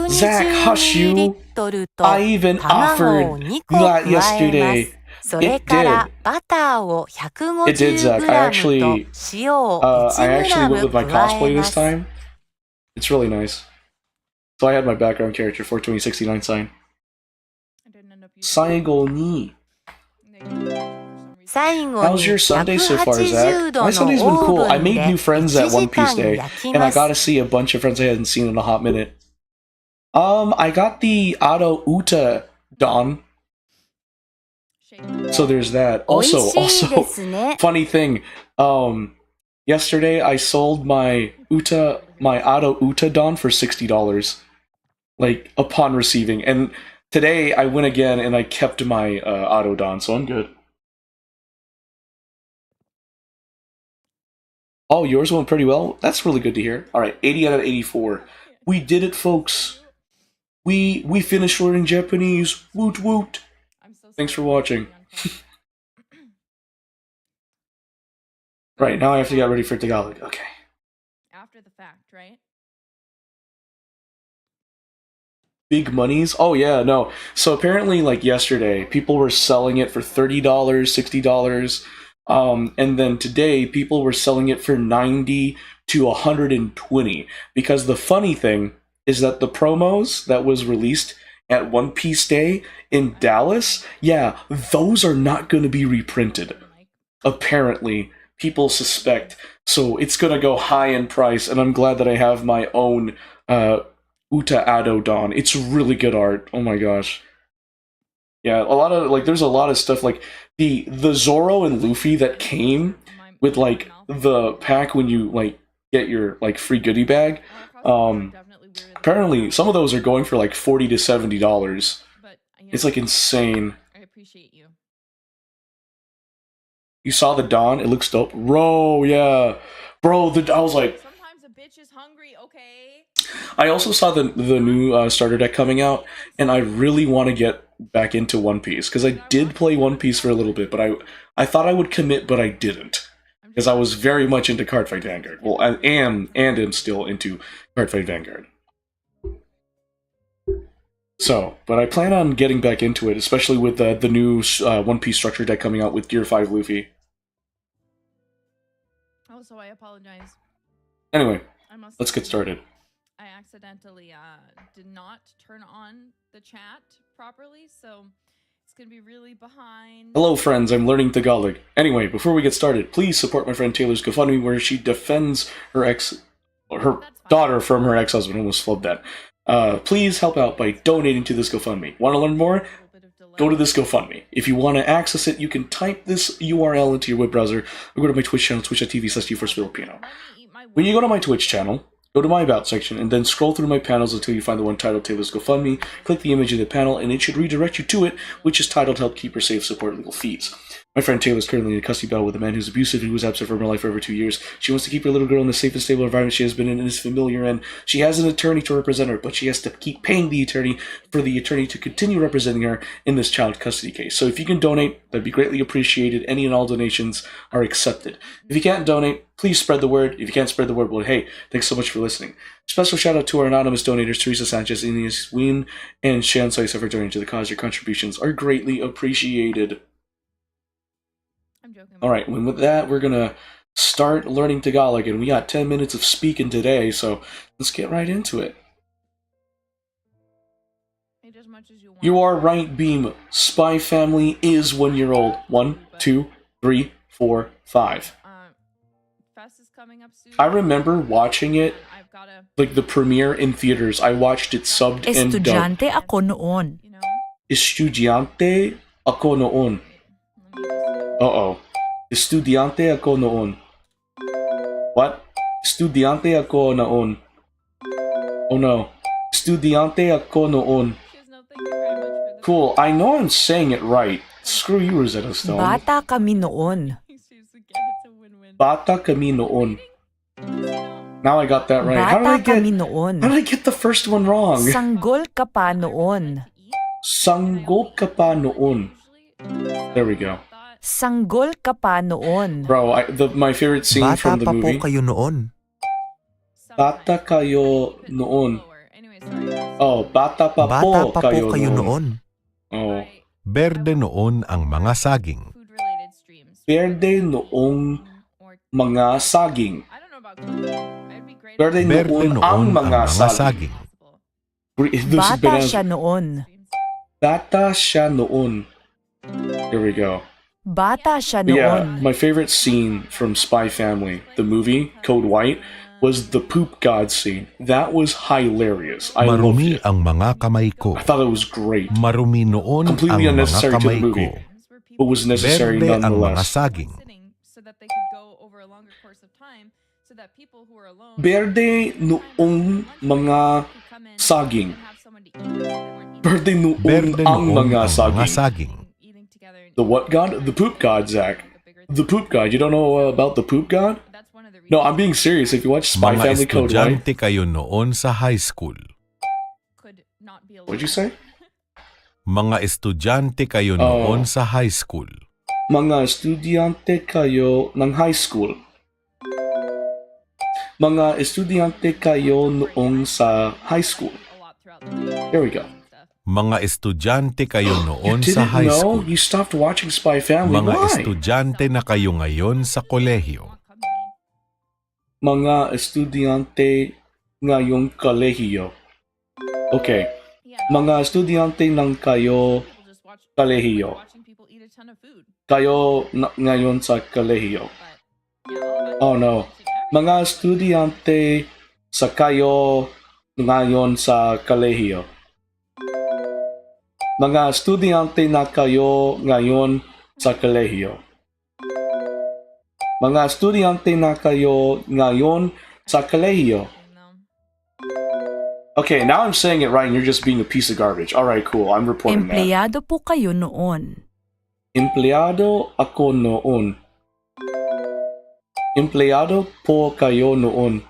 hush you. 120ml と I even 卵を offered 2個 that 加えま yesterday. す。それからバターを It did, Zach. I 150g actually, と塩を I actually went with my1g 加え cosplay ま this す。 time. It's really nice. So I had my background character for 2069 sign. I didn't end up using 最後に最後 How's に your Sunday so far, 180 Zach? 度 My の Sunday's been オー cool. ブ I ン made で new friends at 1 One 時 Piece 間 Day, 焼き and I ます。 got to see a bunch of friends I hadn't seen in a hot minute. I got the Ado Uta Don, Shake. so there's that. 美味 Also, しいですね。 funny thing, yesterday I sold my Ado Uta Don for $60, like upon receiving, and today I went again and I kept my Ado Don, so I'm good. Oh, yours went pretty well. That's really good to hear. All right, 80 out of 84. We did it, folks. We finished learning Japanese. Woot woot. I'm so Thanks for sorry. watching. Right, now I have to get ready for Tagalog. Okay. After the fact, right? Big monies? Oh yeah, no. So apparently, like yesterday, people were selling it for $30, $60. And then today, people were selling it for $90 to $120. Because the funny thing is that the promos that was released at One Piece Day in Dallas, yeah, those are not going to be reprinted. Apparently, people suspect. So it's going to go high in price, and I'm glad that I have my own Uta Ado Don. It's really good art. Oh my gosh. Yeah, a lot of there's a lot of stuff like the Zoro and Luffy that came with like the pack when you like get your like free goodie bag. Apparently some of those are going for like $40 to $70. It's like insane. I appreciate you. You saw the Dawn? It looks dope. Bro, yeah. Bro, I was like, Sometimes a bitch is hungry, okay? I also saw the new starter deck coming out, and I really want to get back into One Piece because I did play One Piece for a little bit, but I thought I would commit, but I didn't because I was very much into Cardfight Vanguard. Well, I am still into Cardfight Vanguard. So, but I plan on getting back into it, especially with the new One Piece structure deck coming out with Gear 5 Luffy. Oh, so I apologize. Anyway, I must let's get started. I accidentally did not turn on the chat properly, so it's gonna be really behind. Hello friends, I'm learning Tagalog. Anyway, before we get started, please support my friend Taylor's GoFundMe where she defends her daughter from her ex-husband. Almost flubbed that. Please help out by donating to this GoFundMe. Want to learn more? Go to this GoFundMe. If you want to access it, you can type this URL into your web browser or go to my Twitch channel, twitch.tv/GeForceFilipino. When you go to my Twitch channel, go to my About section, and then scroll through my panels until you find the one titled Taylor's GoFundMe. Click the image of the panel, and it should redirect you to it, which is titled Help Keep Her Safe, Support Legal Fees. My friend Taylor is currently in a custody battle with a man who's abusive and who was absent from her life for over 2 years. She wants to keep her little girl in the safe and stable environment she has been in and is familiar in. She has an attorney to represent her, but she has to keep paying the attorney for the attorney to continue representing her in this child custody case. So if you can donate, that'd be greatly appreciated. Any and all donations are accepted. If you can't donate, please spread the word. If you can't spread the word, well, hey, thanks so much for listening. Special shout out to our anonymous donators, Teresa Sanchez, Inez Wien, and Shan Saisa for donating to the cause. Your contributions are greatly appreciated. I'm joking. All right, with that, we're going to start learning Tagalog, and we got 10 minutes of speaking today, so let's get right into it. Eat as much as you want. You are right, Beam. Spy Family is 1 year old. 1, 2, 3, 4, 5. Fest is coming up soon. I remember watching it, I've gotta, like the premiere in theaters. I watched it subbed and dubbed. Estudyante ako noon. you know. Estudyante ako noon. Uh-oh. Estudyante ako noon. What? Estudyante ako noon. Oh no. Estudyante ako noon. No, thank you very much for the Cool, I know I'm saying it right. Screw you, Rosetta Stone. Bata kami noon. Seriously, get it, it's a win-win. Bata kami noon. Now I got that right. Bata kami noon. How did I get the first one wrong? Sanggol ka pa noon. Sanggol ka pa noon. There we go. Sanggol ka pa noon. Bro, my favorite scene Bata from the pa po movie. kayo noon. Bata kayo noon. Anyway, sorry. Oh, bata pa Bata po pa po kayo noon. Oh. Berde noon ang mga saging. Food-related streams. Berde noong Or mga saging. I don't know about cooking. I'd be great. Berde Berde noon noon ang mga saging. saging. Bata siya noon. Bata siya noon. Here we go. Bata siya But yeah, noon. my favorite scene from Spy Family, the movie, Code White, was the poop god scene. That was hilarious. I loved Marumi it. ang mga kamay ko. I thought it was great. Marumi noon ang Completely mga unnecessary to the kamay movie, ko. but was necessary Berde ang mga nonetheless. saging. So that they could go over a longer course of time so that people who are alone Berde noong mga saging. Berde noong Berde ang noon mga ang mga saging. saging. The what god? The poop god, Zach. The poop god. You don't know about the poop god? No, I'm being serious. If you watch Spy Mga Family Code White, estudyante kayo noon sa high school. what'd you say? Mga estudyante kayo noon sa high school. Mga estudyante kayo ng high school. Mga estudyante kayo noong sa high school. There we go. Mga estudyante kayo You noon sa didn't high know? school. You stopped watching Spy Family. Mga Why? estudyante na kayo ngayon sa kolehiyo. Mga estudyante ngayong kolehiyo. Okay. Mga estudyante ng kayo kolehiyo. Kayo ngayon sa kolehiyo. Oh no. Mga estudyante sa kayo ngayon sa kolehiyo. Mga estudyante na kayo ngayon sa kolehiyo. Mga estudyante na kayo ngayon sa kolehiyo. Okay, now I'm saying it right and you're just being a piece of garbage. Alright, cool. I'm reporting that. Empleyado po kayo noon. Empleyado ako noon. Empleyado po kayo noon.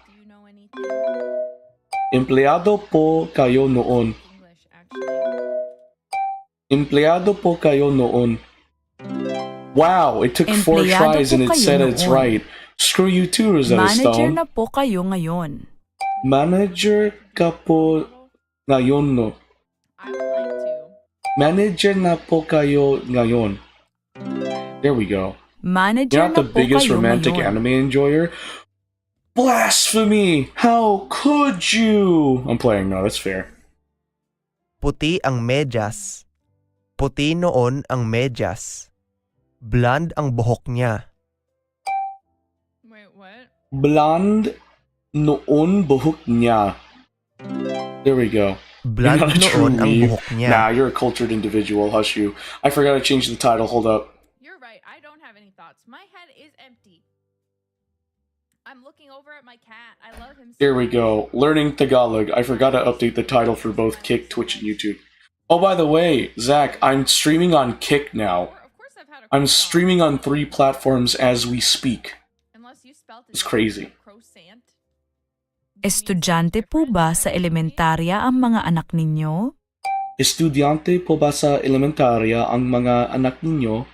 Empleyado po kayo noon. Empleyado po kayo noon. Wow, it took 4 Empleyado tries and po it kayo said it's noon. right. Screw you too, Rosetta Manager Stone. na po kayo ngayon. Manager ka po ngayon, no? Manager na po kayo ngayon. There we go. Manager You're not na the po biggest kayo romantic ngayon. anime enjoyer? Blasphemy! How could you? I'm playing, no, that's fair. Puti ang medyas. Puti noon ang medyas. Blonde ang buhok niya. Wait, what? Blonde noon buhok niya. There we go. Blonde You're not a true noon ang weeb. buhok niya. Nah, you're a cultured individual. Hush you. I forgot to change the title. Hold up. You're right. I don't have any thoughts. My head is empty. I'm looking over at my cat. I love him so Here we much. go. Learning Tagalog. I forgot to update the title for both Kick, Twitch, and YouTube. Oh, by the way, Zach, I'm streaming on Kick now. I'm streaming on 3 platforms as we speak. It's crazy. Estudyante po ba sa elementarya ang mga anak ninyo? Estudyante po ba sa elementarya ang mga anak ninyo?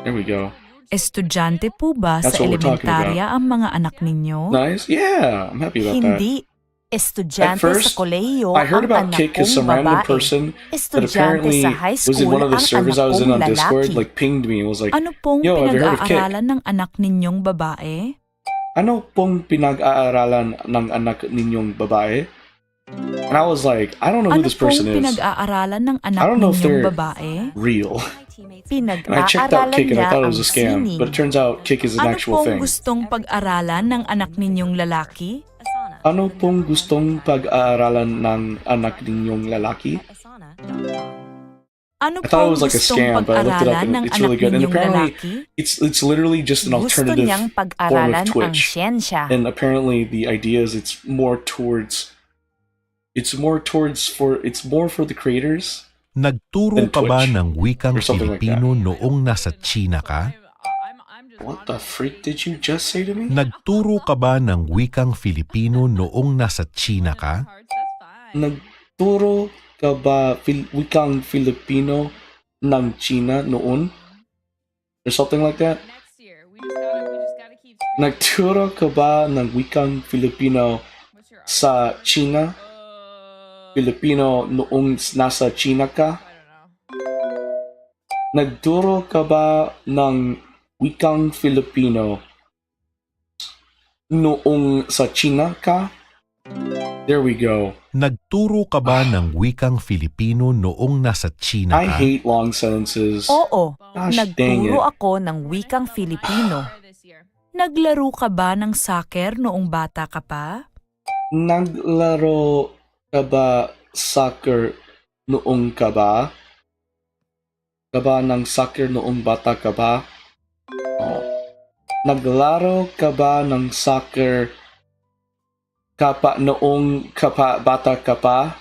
There we go. Estudyante po ba That's sa what we're talking elementarya ang mga anak ninyo? Nice. Yeah, I'm happy about that. Hindi. Estudyante At first, sa kolehiyo I heard ang about anak Kick as some kong random babae. person that Estudyante apparently sa high was in school one of the ang servers anak I was in kong on Discord, lalaki. like pinged me and was like, Ano pong Yo, have you heard of Kick? pinag-aaralan ng anak ninyong babae? Ano pong pinag-aaralan ng anak ninyong babae? And I was like, I don't know who Ano this pong person is. pinag-aaralan ng anak I don't know if ninyong they're babae? real. And I checked Pinag-aaralan out Kick and I niya thought it ang was a scam, sining. but it turns out Kick is an Ano actual pong thing. gustong pag-aralan ng anak ninyong lalaki? Ano pong gustong pag-aaralan ng anak ninyong lalaki? Ano I thought it pong was like a gustong scam, but I looked it up pag-aralan and ng it's anak really good. And ninyong apparently, lalaki? it's literally just an Gusto alternative niyang form pag-aralan of ang Twitch. siyensya. And apparently, the idea is it's more for the creators. Nagturo Than ka ba Twitch. ng wikang Or something like Filipino noong nasa China ka? What the freak did you just say to me? Nagturo ka ba ng wikang Filipino noong nasa China ka? Nagturo ka ba wikang Filipino ng China noon? Or something like that? Nagturo ka ba ng wikang Filipino sa China? Filipino noong nasa China ka? Nagturo ka ba ng wikang Filipino noong sa China ka? There we go. Nagturo ka ba ng wikang Filipino noong nasa China I ka? hate long sentences. Oo, Gosh dang nagturo it. ako ng wikang Filipino. Naglaro ka ba ng soccer noong bata ka pa? Naglaro ka ba soccer noong ka ba? Ka ba ng soccer noong bata ka ba? Oh. Naglaro ka ba ng soccer kapa noong kapa bata ka pa?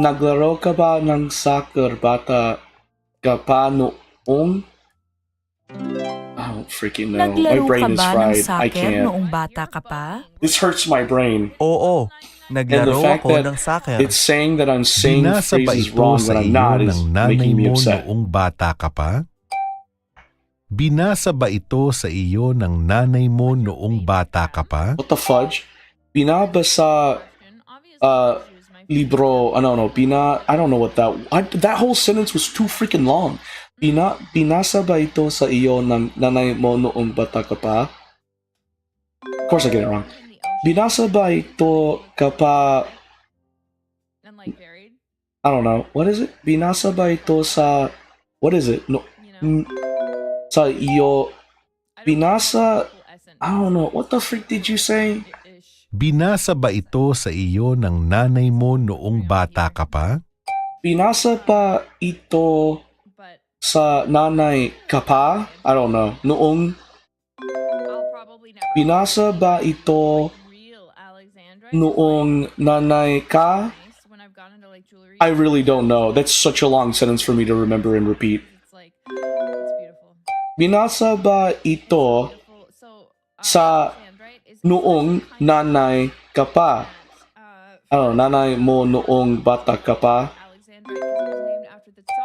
Naglaro ka ba ng soccer bata ka pa noong? I don't freaking know. My Naglaro ka brain is ba ng fried. I soccer can't. noong bata ka pa? This hurts my brain. Oo, And the naglaro fact ako that ng soccer. it's saying that I'm saying Binasa ba phrases ito wrong sa when I'm iyo not is ng nanay making me mo upset. noong bata ka pa? Binasa ba ito sa iyo ng nanay mo noong bata ka pa? What the fudge? Binabasa libro, I don't know, I don't know what that whole sentence was too freaking long. Binasa ba ito sa iyo ng nanay mo noong bata ka pa? Of course I get it wrong. Binasa ba ito ka pa, I don't know, what is it? Binasa ba ito sa, what is it? No, sa iyo, binasa, I don't know, what the freak did you say? Binasa ba ito sa iyo ng nanay mo noong bata ka pa? Binasa pa ito sa nanay ka pa? I don't know. Noong binasa ba ito noong nanay ka? I really don't know. That's such a long sentence for me to remember and repeat. Binasa ba ito sa noong nanay ka pa? Oh, nanay mo noong bata ka pa?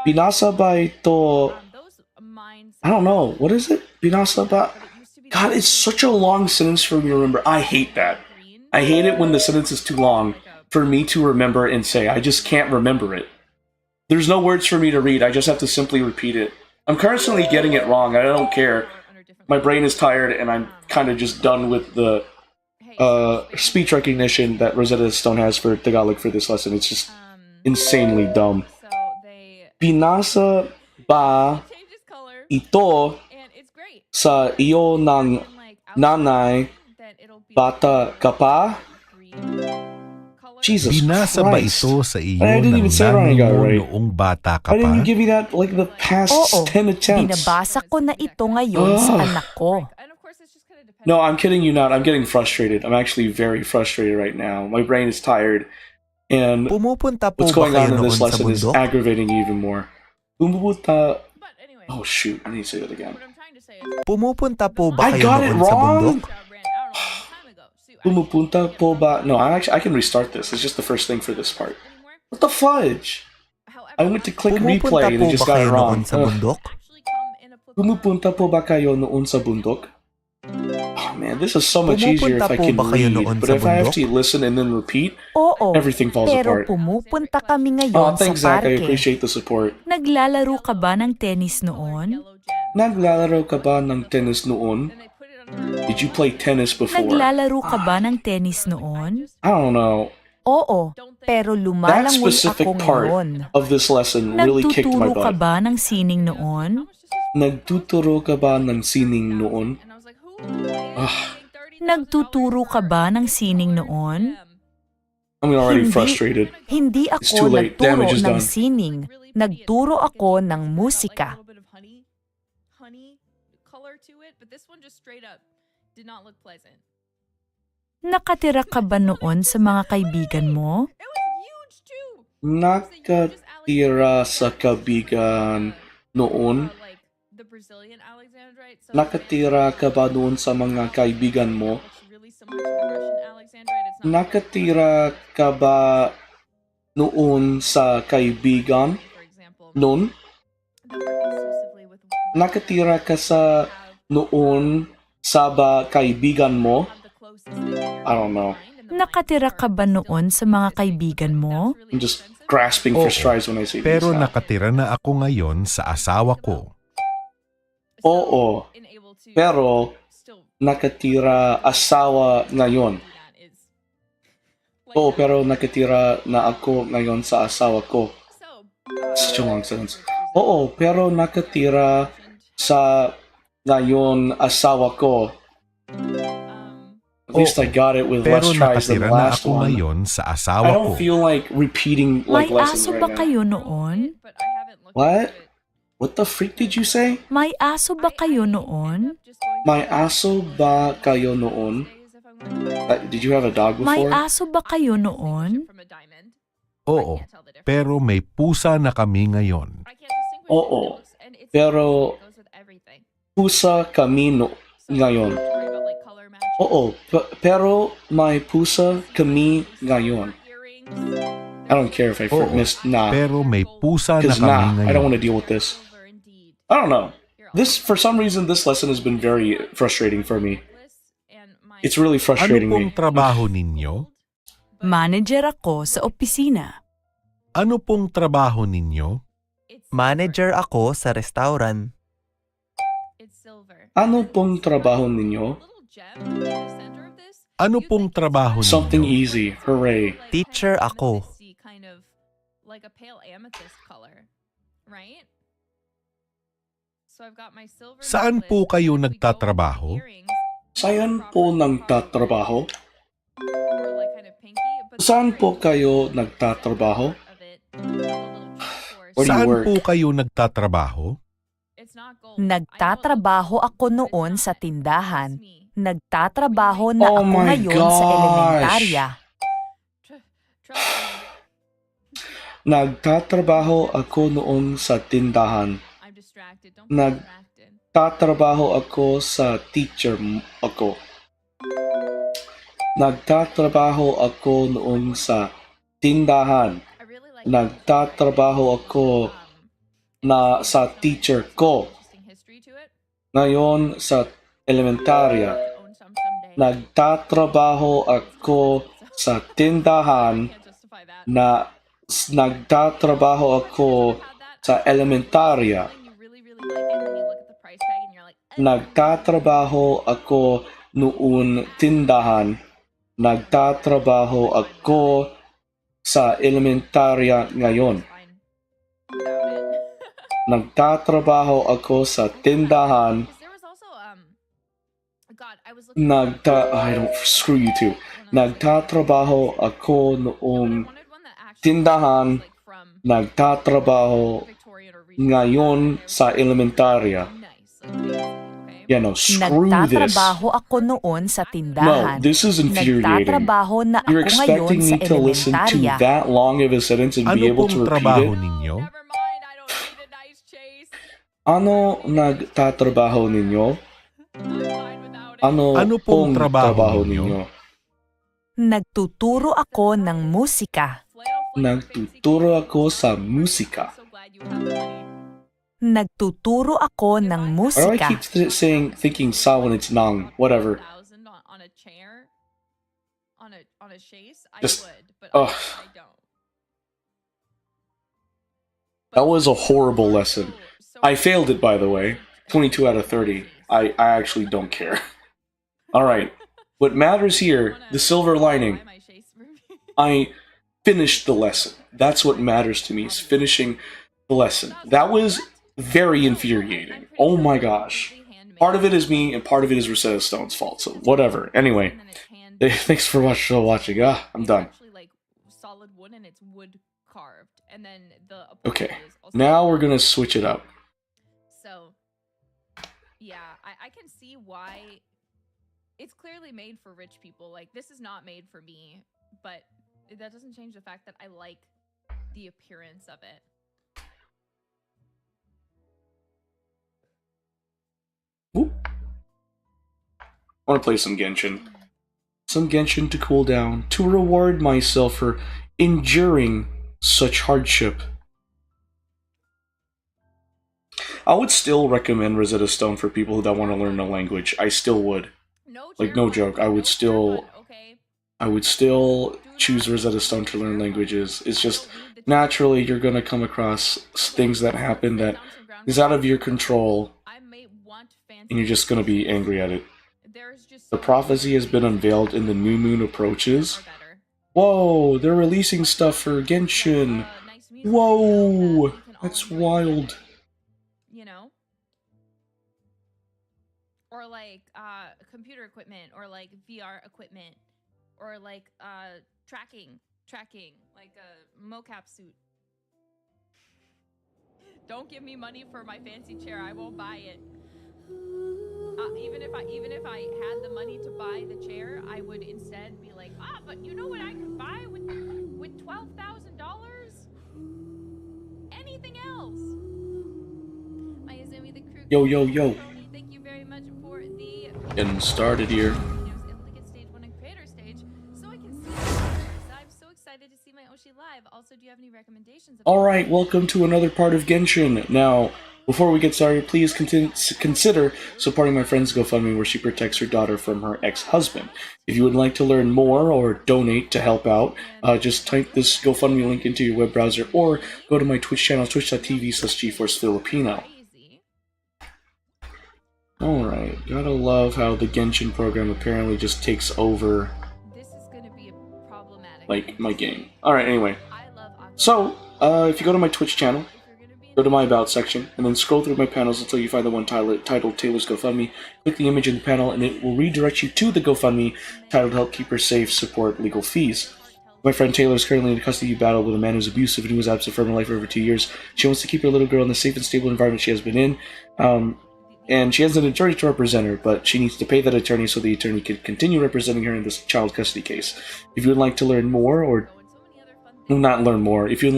Binasa ba ito? I don't know. What is it? Binasa ba? God, it's such a long sentence for me to remember. I hate that. I hate it when the sentence is too long for me to remember and say. I just can't remember it. There's no words for me to read. I just have to simply repeat it. I'm constantly getting it wrong. I don't care. My brain is tired and I'm kind of just done with the speech recognition that Rosetta Stone has for Tagalog for this lesson. It's just insanely dumb. Binasa ba ito sa iyo ng nanay bata ka pa? Jesus Binasa ba Christ. ito sa iyo I didn't ng even say it right, I nanay got it mo right. noong bata ka Why didn't you pa? give me that like the past Oo, 10 attempts? binabasa ko na ito ngayon sa Ugh. anak ko. No, I'm kidding you not. I'm getting frustrated. I'm actually very frustrated right now. My brain is tired. And Pumupunta po what's ba going kayo on in noon this sa lesson is bundok? aggravating even more. Pumupunta... Oh shoot, I need to say that again. Pumupunta po ba I kayo got it noon sa bundok? wrong! Pumupunta po ba... No, I can restart this. It's just the first thing for this part. What the fudge? I went to click Pumupunta replay and po it just ba got kayo it wrong. noon sa bundok? Pumupunta po ba kayo noon sa bundok? Oh man, this is so much easier if Pumupunta I po can ba kayo read. noon But sa if I have bundok? to listen and then repeat, Oo, everything falls pero apart. pumupunta kami Oh, ngayon sa thanks Zach. I parke. appreciate the support. Naglalaro ka ba ng tennis noon? Naglalaro ka ba ng tennis noon? Did you play tennis before? Naglalaro ka ba ng tennis noon? I don't know. Oo, pero That lumalangoy specific ako part ngayon. of this lesson really kicked my Nagtuturo ka butt. ba ng sining noon? Nagtuturo ka ba ng sining noon? Nagtuturo ka ba ng sining noon? I'm already Hindi. frustrated. Hindi It's too ako late. nagturo Damage is ng done. sining. Nagturo ako ng musika. Nakatira ka ba noon sa mga kaibigan mo? Nakatira sa kabigan noon? Nakatira ka ba noon sa mga kaibigan mo? Nakatira ka ba noon sa kaibigan? Noon? Nakatira ka sa noon sa ba kaibigan mo? I don't know. Nakatira ka ba noon sa mga kaibigan mo? I'm just grasping for Oo, strides when I say pero these. nakatira na ako ngayon sa asawa ko. Oo, pero nakatira asawa ngayon. Oo, pero nakatira na ako ngayon sa asawa ko. Such a long sentence. Oo, pero nakatira sa ngayon asawa ko. At least I got it with less Pero tries than the nakatira na last ako one. ngayon sa I asawa ko. don't feel like repeating like May lessons aso right ba now. kayo noon? What? What the freak did you say? May aso ba kayo noon? May aso ba kayo noon? Did you have a dog May before? aso ba kayo noon? Oo, pero may pusa na kami ngayon. Oo, pero pusa kami ngayon. Oo, pero may pusa kami ngayon. I don't care if I Oo, missed nah. pero may pusa na Because kami nah, I don't want ngayon. to deal with this. I don't know. This, for some reason, this lesson has been very frustrating for me. It's really Ano frustrating pong me. trabaho ninyo? Manager ako sa opisina. Ano pong trabaho ninyo? Manager ako sa restaurant. Ano pong trabaho ninyo? Ano pong trabaho Something ninyo? easy. Hooray. Teacher ako. Like a pale amethyst color, right? So I've got my silver Saan po kayo nagtatrabaho? Saan po nagtatrabaho? Saan po kayo nagtatrabaho? Where do you Saan work? po kayo nagtatrabaho? Nagtatrabaho ako noon sa tindahan. Nagtatrabaho na Oh ako my ngayon sa gosh. elementarya. Nagtatrabaho ako noon sa tindahan. Nagtatrabaho ako sa teacher ako. Nagtatrabaho ako noon sa tindahan. Nagtatrabaho ako sa teacher ko. Ngayon sa elementarya. Nagtatrabaho ako sa tindahan nagtatrabaho ako sa elementarya. Nagtatrabaho ako noon tindahan. Nagtatrabaho ako sa elementarya ngayon. Nagtatrabaho ako sa tindahan. Screw you too. Nagtatrabaho ako noong tindahan. Nagtatrabaho ngayon sa elementarya. Yeah, no, screw this. Nagtatrabaho ako noon sa No, tindahan. this is infuriating. Nagtatrabaho na You're ako ngayon expecting sa me to listen to elementarya. that long of a sentence and Ano be able pong to repeat trabaho it? ninyo? Ano nagtatrabaho ninyo? Ano pong trabaho ninyo? Nagtuturo ako ng musika. Nagtuturo ako sa musika. Nagtuturo ako ng Why do I musika. keep thinking sa when it's nang? Whatever. Just, ugh. That was a horrible lesson. I failed it, by the way. 22 out of 30. I actually don't care. Alright. What matters here, the silver lining. I finished the lesson. That's what matters to me, is finishing the lesson. That was very infuriating. Oh my gosh. Part of it is me, and part of it is Rosetta Stone's fault, so whatever. Anyway, thanks for watching. I'm done. Okay, now we're gonna switch it up. So, yeah, I can see why it's clearly made for rich people. Like, this is not made for me, but that doesn't change the fact that I like the appearance of it. Ooh. I want to play some Genshin. Some Genshin to cool down, to reward myself for enduring such hardship. I would still recommend Rosetta Stone for people that want to learn the language. I still would. Like, no joke. I would still choose Rosetta Stone to learn languages. It's just, naturally, you're going to come across things that happen that is out of your control, and you're just going to be angry at it. The prophecy has been unveiled in the new moon approaches. Whoa, they're releasing stuff for Genshin. Nice music Whoa, that we can all that's enjoy wild. together, you know? Or like computer equipment, or like VR equipment, or like tracking, like a mocap suit. Don't give me money for my fancy chair. I won't buy it. Even if I had the money to buy the chair, I would instead be like, but you know what I could buy with $12,000? Anything else? My Izumi the crew. Yo, yo, yo. Thank you very much for the Getting started here. I was able to get stage 1 and creator stage, so I can see it. I'm so excited to see my Oshi live. Also, do you have any recommendations? Alright, welcome to another part of Genshin. Now, before we get started, please consider supporting my friend's GoFundMe, where she protects her daughter from her ex-husband. If you would like to learn more or donate to help out, just type this GoFundMe link into your web browser, or go to my Twitch channel, twitch.tv/GeForceFilipino. Alright, gotta love how the Genshin program apparently just takes over, like, my game. Alright, anyway. So, if you go to my Twitch channel, go to my About section, and then scroll through my panels until you find the one titled Taylor's GoFundMe. Click the image in the panel, and it will redirect you to the GoFundMe titled Help Keep Her Safe, Support Legal Fees. My friend Taylor is currently in a custody battle with a man who's abusive and who was absent from her life for over 2 years. She wants to keep her little girl in the safe and stable environment she has been in, and she has an attorney to represent her, but she needs to pay that attorney so the attorney can continue representing her in this child custody case. If you would like to learn more, or not learn more, if you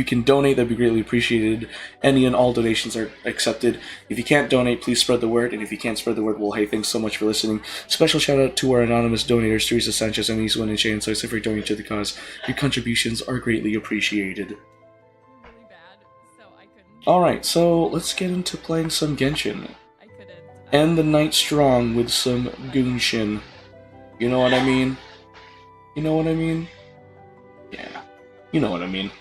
can donate, that'd be greatly appreciated. Any and all donations are accepted. If you can't donate, please spread the word, and if you can't spread the word, well, hey, thanks so much for listening. Special shout out to our anonymous donators, Teresa Sanchez, Anise Win, and Shane Soisa, for donating to the cause. Your contributions are greatly appreciated. Alright, so let's get into playing some Genshin. End the night strong with some Gunshin. You know what I mean? You know what I mean? Yeah, you know what I mean.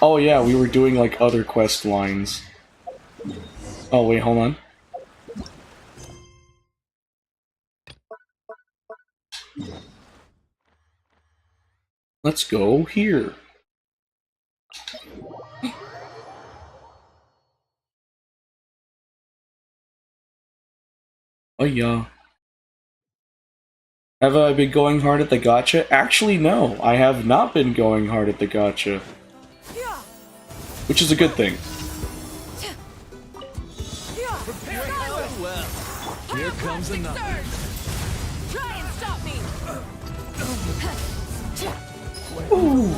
Oh yeah, we were doing like other quest lines. Oh wait, hold on. Let's go here. Oh yeah. Have I been going hard at the gacha? Actually, no. I have not been going hard at the gacha. Which is a good thing. Here comes another. Try and stop me. Ooh.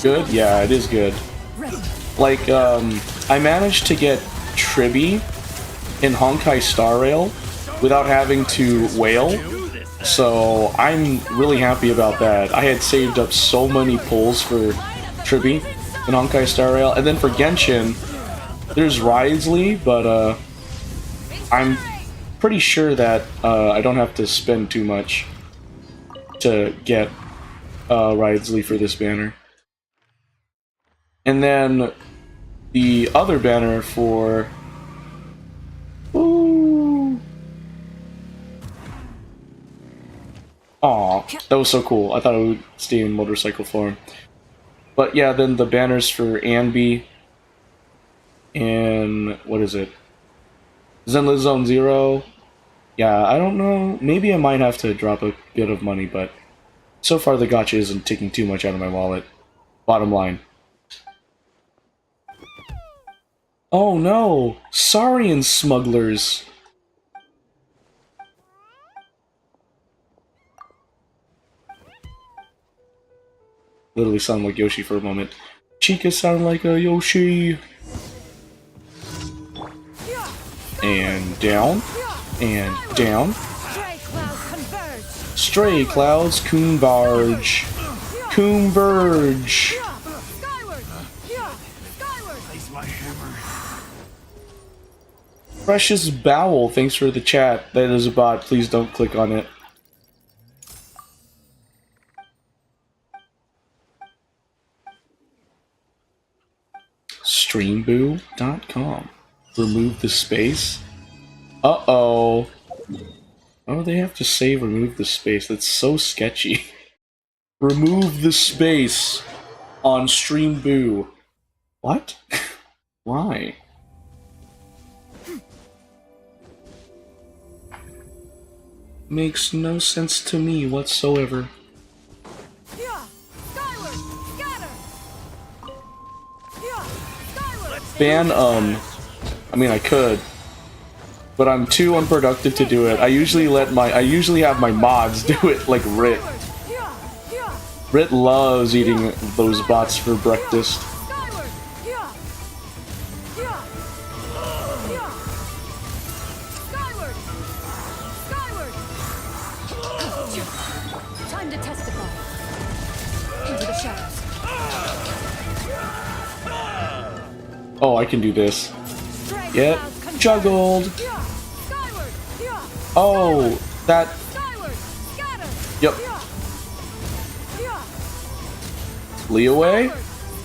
Good? Yeah, it is good. Like, I managed to get Tribby in Honkai Star Rail without having to wail, so I'm really happy about that. I had saved up so many pulls for Tribby in Honkai Star Rail, and then for Genshin, there's Wriothesley, but I'm pretty sure that I don't have to spend too much to get Wriothesley for this banner. And then the other banner for... Ooh. Aw, that was so cool. I thought it would stay in motorcycle form. But yeah, then the banners for Anby and what is it? Zenless Zone Zero. Yeah, I don't know. Maybe I might have to drop a bit of money, but so far the gacha isn't taking too much out of my wallet. Bottom line. Oh no! Saurian smugglers! Literally sound like Yoshi for a moment. Chica sound like a Yoshi! And down. And down. Stray Clouds converge. Converge! Precious Bowel, thanks for the chat. That is a bot, please don't click on it. Streamboo.com. Remove the space? Uh-oh. Oh, they have to say remove the space. That's so sketchy. Remove the space on Streamboo. What? Why? Makes no sense to me whatsoever. Ban, I mean, I could, but I'm too unproductive to do it. I usually have my mods do it, like Rit. Rit loves eating those bots for breakfast. Time to testify. Into the shadows. Oh, I can do this. Get juggled. Oh, that. Yep. Leeway?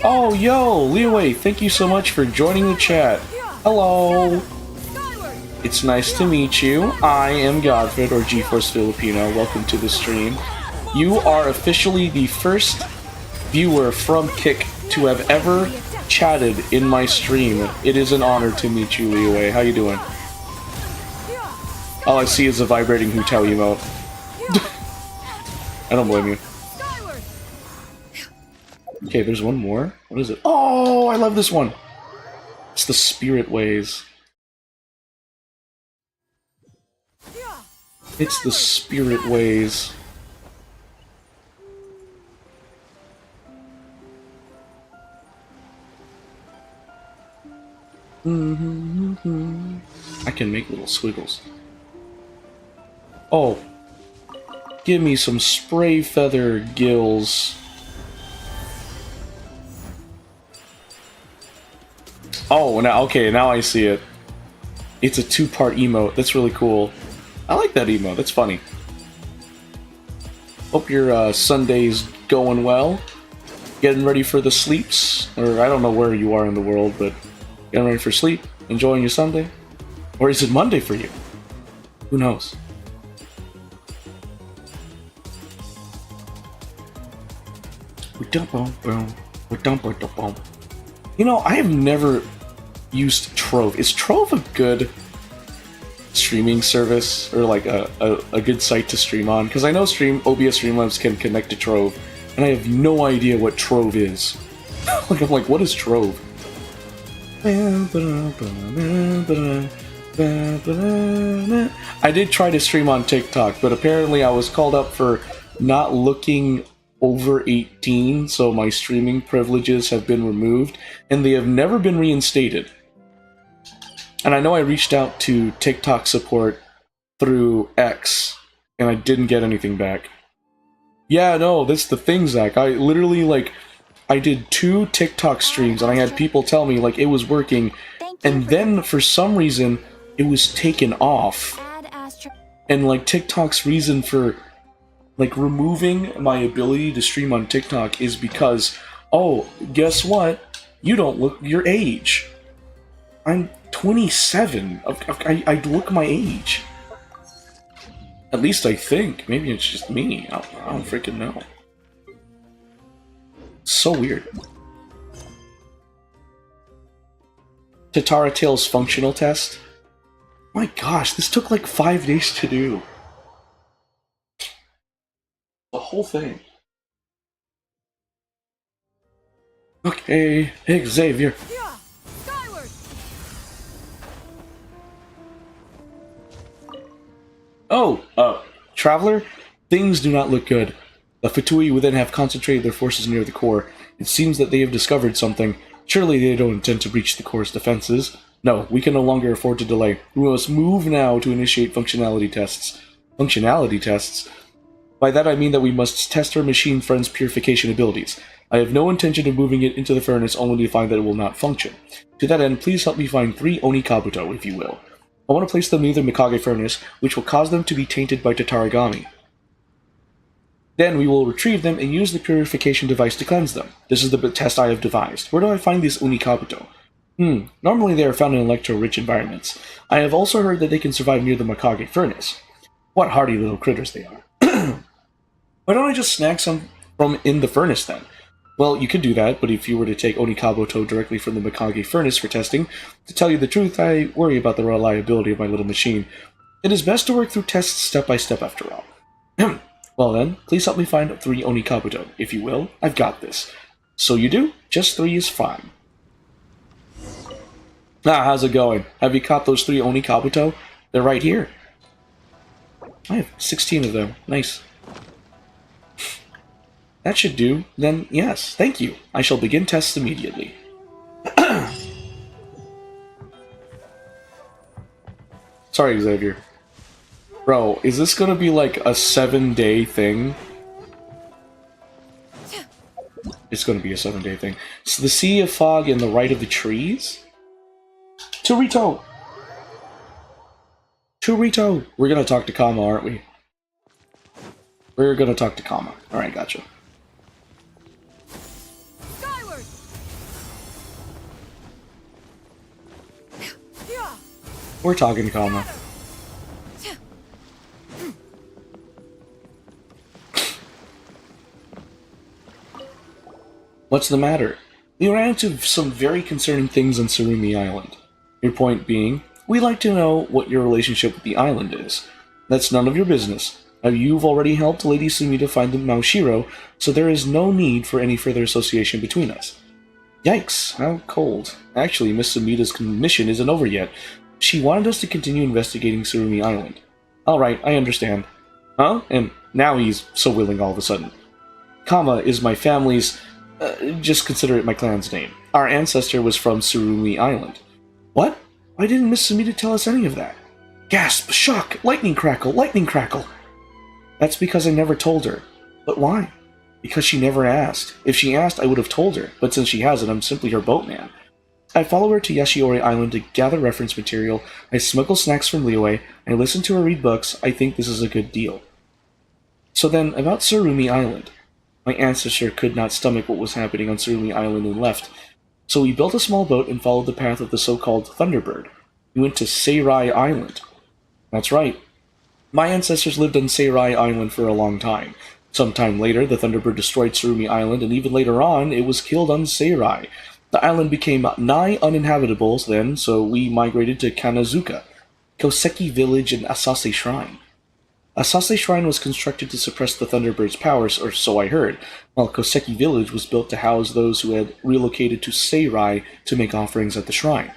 Oh, yo, Leeway, thank you so much for joining the chat. Hello. It's nice to meet you. I am Godfred, or GeForce Filipino. Welcome to the stream. You are officially the first viewer from Kick to have ever chatted in my stream. It is an honor to meet you, Leeway. How you doing? All I see is a vibrating Hu Tao emote. I don't blame you. Okay, there's one more. What is it? Oh, I love this one. It's the Spirit Ways. It's the Spirit Ways. I can make little squiggles. Oh. Give me some spray feather gills. Oh, now okay, now I see it. It's a two-part emote. That's really cool. I like that emote. That's funny. Hope your Sunday's going well. Getting ready for the sleeps. Or I don't know where you are in the world, but getting ready for sleep. Enjoying your Sunday. Or is it Monday for you? Who knows? You know, I have never used Trove. Is Trove a good streaming service, or like a good site to stream on? Because I know OBS Streamlabs can connect to Trove, and I have no idea what Trove is. Like, I'm like, what is Trove? I did try to stream on TikTok, but apparently I was called up for not looking over 18, so my streaming privileges have been removed, and they have never been reinstated. And I know I reached out to TikTok support through X, and I didn't get anything back. Yeah, no, that's the thing, Zach. I literally, like, I did 2 TikTok streams, and I had people tell me, like, it was working, and then, for some reason, it was taken off. And, like, TikTok's reason for, like, removing my ability to stream on TikTok is because, oh, guess what? You don't look your age. I'm 27. I look my age. At least I think. Maybe it's just me. I don't freaking know. So weird. Tatara Tail's functional test? My gosh, this took like 5 days to do. The whole thing. Okay, Xavier. Oh, Traveler? Things do not look good. The Fatui would then have concentrated their forces near the core. It seems that they have discovered something. Surely they don't intend to breach the core's defenses. No, we can no longer afford to delay. We must move now to initiate functionality tests. Functionality tests? By that I mean that we must test our machine friend's purification abilities. I have no intention of moving it into the furnace only to find that it will not function. To that end, please help me find 3 Oni Kabuto, if you will. I want to place them near the Mikage furnace, which will cause them to be tainted by Tatarigami. Then we will retrieve them and use the purification device to cleanse them. This is the test I have devised. Where do I find this Oni Kabuto? Normally they are found in electro-rich environments. I have also heard that they can survive near the Makage furnace. What hardy little critters they are. Why don't I just snag some from in the furnace then? Well, you could do that, but if you were to take Onikabuto directly from the Makage furnace for testing, to tell you the truth, I worry about the reliability of my little machine. It is best to work through tests step by step after all. Well then, please help me find 3 Onikabuto, if you will. I've got this. So you do? Just 3 is fine. How's it going? Have you caught those 3 Onikabuto? They're right here. I have 16 of them. Nice. That should do. Then, yes, thank you. I shall begin tests immediately. Sorry, Xavier. Bro, is this gonna be like a 7-day thing? It's gonna be a 7-day thing. So the sea of fog in the right of the trees? Torito! Torito! We're gonna talk to Kama, aren't we? We're gonna talk to Kama. Alright, gotcha. Skyward! We're talking Kama. What's the matter? We ran into some very concerning things on Surumi Island. Your point being, we'd like to know what your relationship with the island is. That's none of your business. You've already helped Lady Sumida find the Maushiro, so there is no need for any further association between us. Yikes, how cold. Actually, Miss Sumida's mission isn't over yet. She wanted us to continue investigating Surumi Island. Alright, I understand. Huh? And now he's so willing all of a sudden. Kama is my family's... just consider it my clan's name. Our ancestor was from Surumi Island. What? Why didn't Miss Sumida tell us any of that? Gasp! Shock! Lightning crackle! Lightning crackle! That's because I never told her. But why? Because she never asked. If she asked, I would have told her, but since she hasn't, I'm simply her boatman. I follow her to Yashiori Island to gather reference material, I smuggle snacks from Liyue, I listen to her read books. I think this is a good deal. So then, about Surumi Island. My ancestor could not stomach what was happening on Surumi Island and left, so we built a small boat and followed the path of the so-called Thunderbird. We went to Seirai Island. That's right. My ancestors lived on Seirai Island for a long time. Sometime later, the Thunderbird destroyed Surumi Island, and even later on, it was killed on Seirai. The island became nigh uninhabitable then, so we migrated to Kanazuka, Koseki Village, and Asase Shrine. Asase Shrine was constructed to suppress the Thunderbird's powers, or so I heard, while Koseki Village was built to house those who had relocated to Seirai to make offerings at the shrine.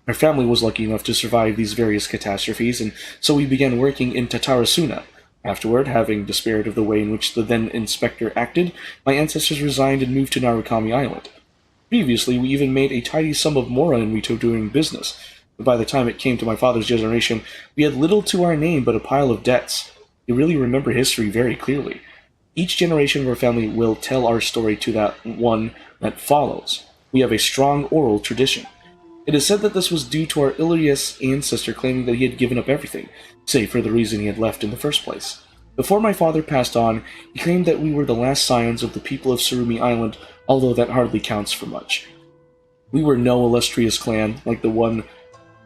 Our family was lucky enough to survive these various catastrophes, and so we began working in Tatarasuna. Afterward, having despaired of the way in which the then inspector acted, my ancestors resigned and moved to Narukami Island. Previously, we even made a tidy sum of mora in Rito doing business, but by the time it came to my father's generation, we had little to our name but a pile of debts. We really remember history very clearly. Each generation of our family will tell our story to that one that follows. We have a strong oral tradition. It is said that this was due to our illustrious ancestor claiming that he had given up everything, save for the reason he had left in the first place. Before my father passed on, he claimed that we were the last scions of the people of Surumi Island, although that hardly counts for much. We were no illustrious clan, like the one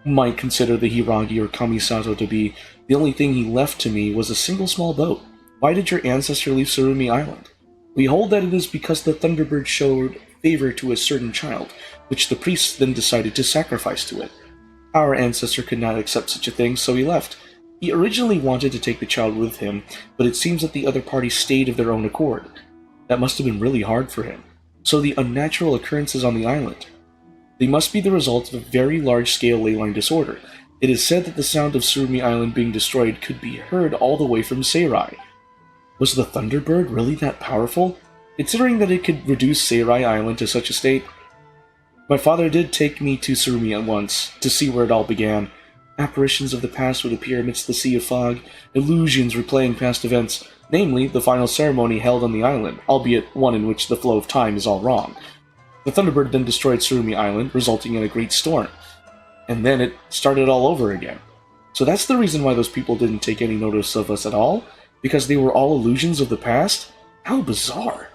might consider the Hiragi or Kamisato to be. The only thing he left to me was a single small boat. Why did your ancestor leave Surumi Island? We hold that it is because the Thunderbird showed favor to a certain child, which the priests then decided to sacrifice to it. Our ancestor could not accept such a thing, so he left. He originally wanted to take the child with him, but it seems that the other party stayed of their own accord. That must have been really hard for him. So the unnatural occurrences on the island. They must be the result of a very large-scale ley-line disorder. It is said that the sound of Surumi Island being destroyed could be heard all the way from Seirai. Was the Thunderbird really that powerful? Considering that it could reduce Seirai Island to such a state? My father did take me to Surumi at once, to see where it all began. Apparitions of the past would appear amidst the sea of fog, illusions replaying past events, namely the final ceremony held on the island, albeit one in which the flow of time is all wrong. The Thunderbird then destroyed Surumi Island, resulting in a great storm. And then it started all over again. So that's the reason why those people didn't take any notice of us at all? Because they were all illusions of the past? How bizarre.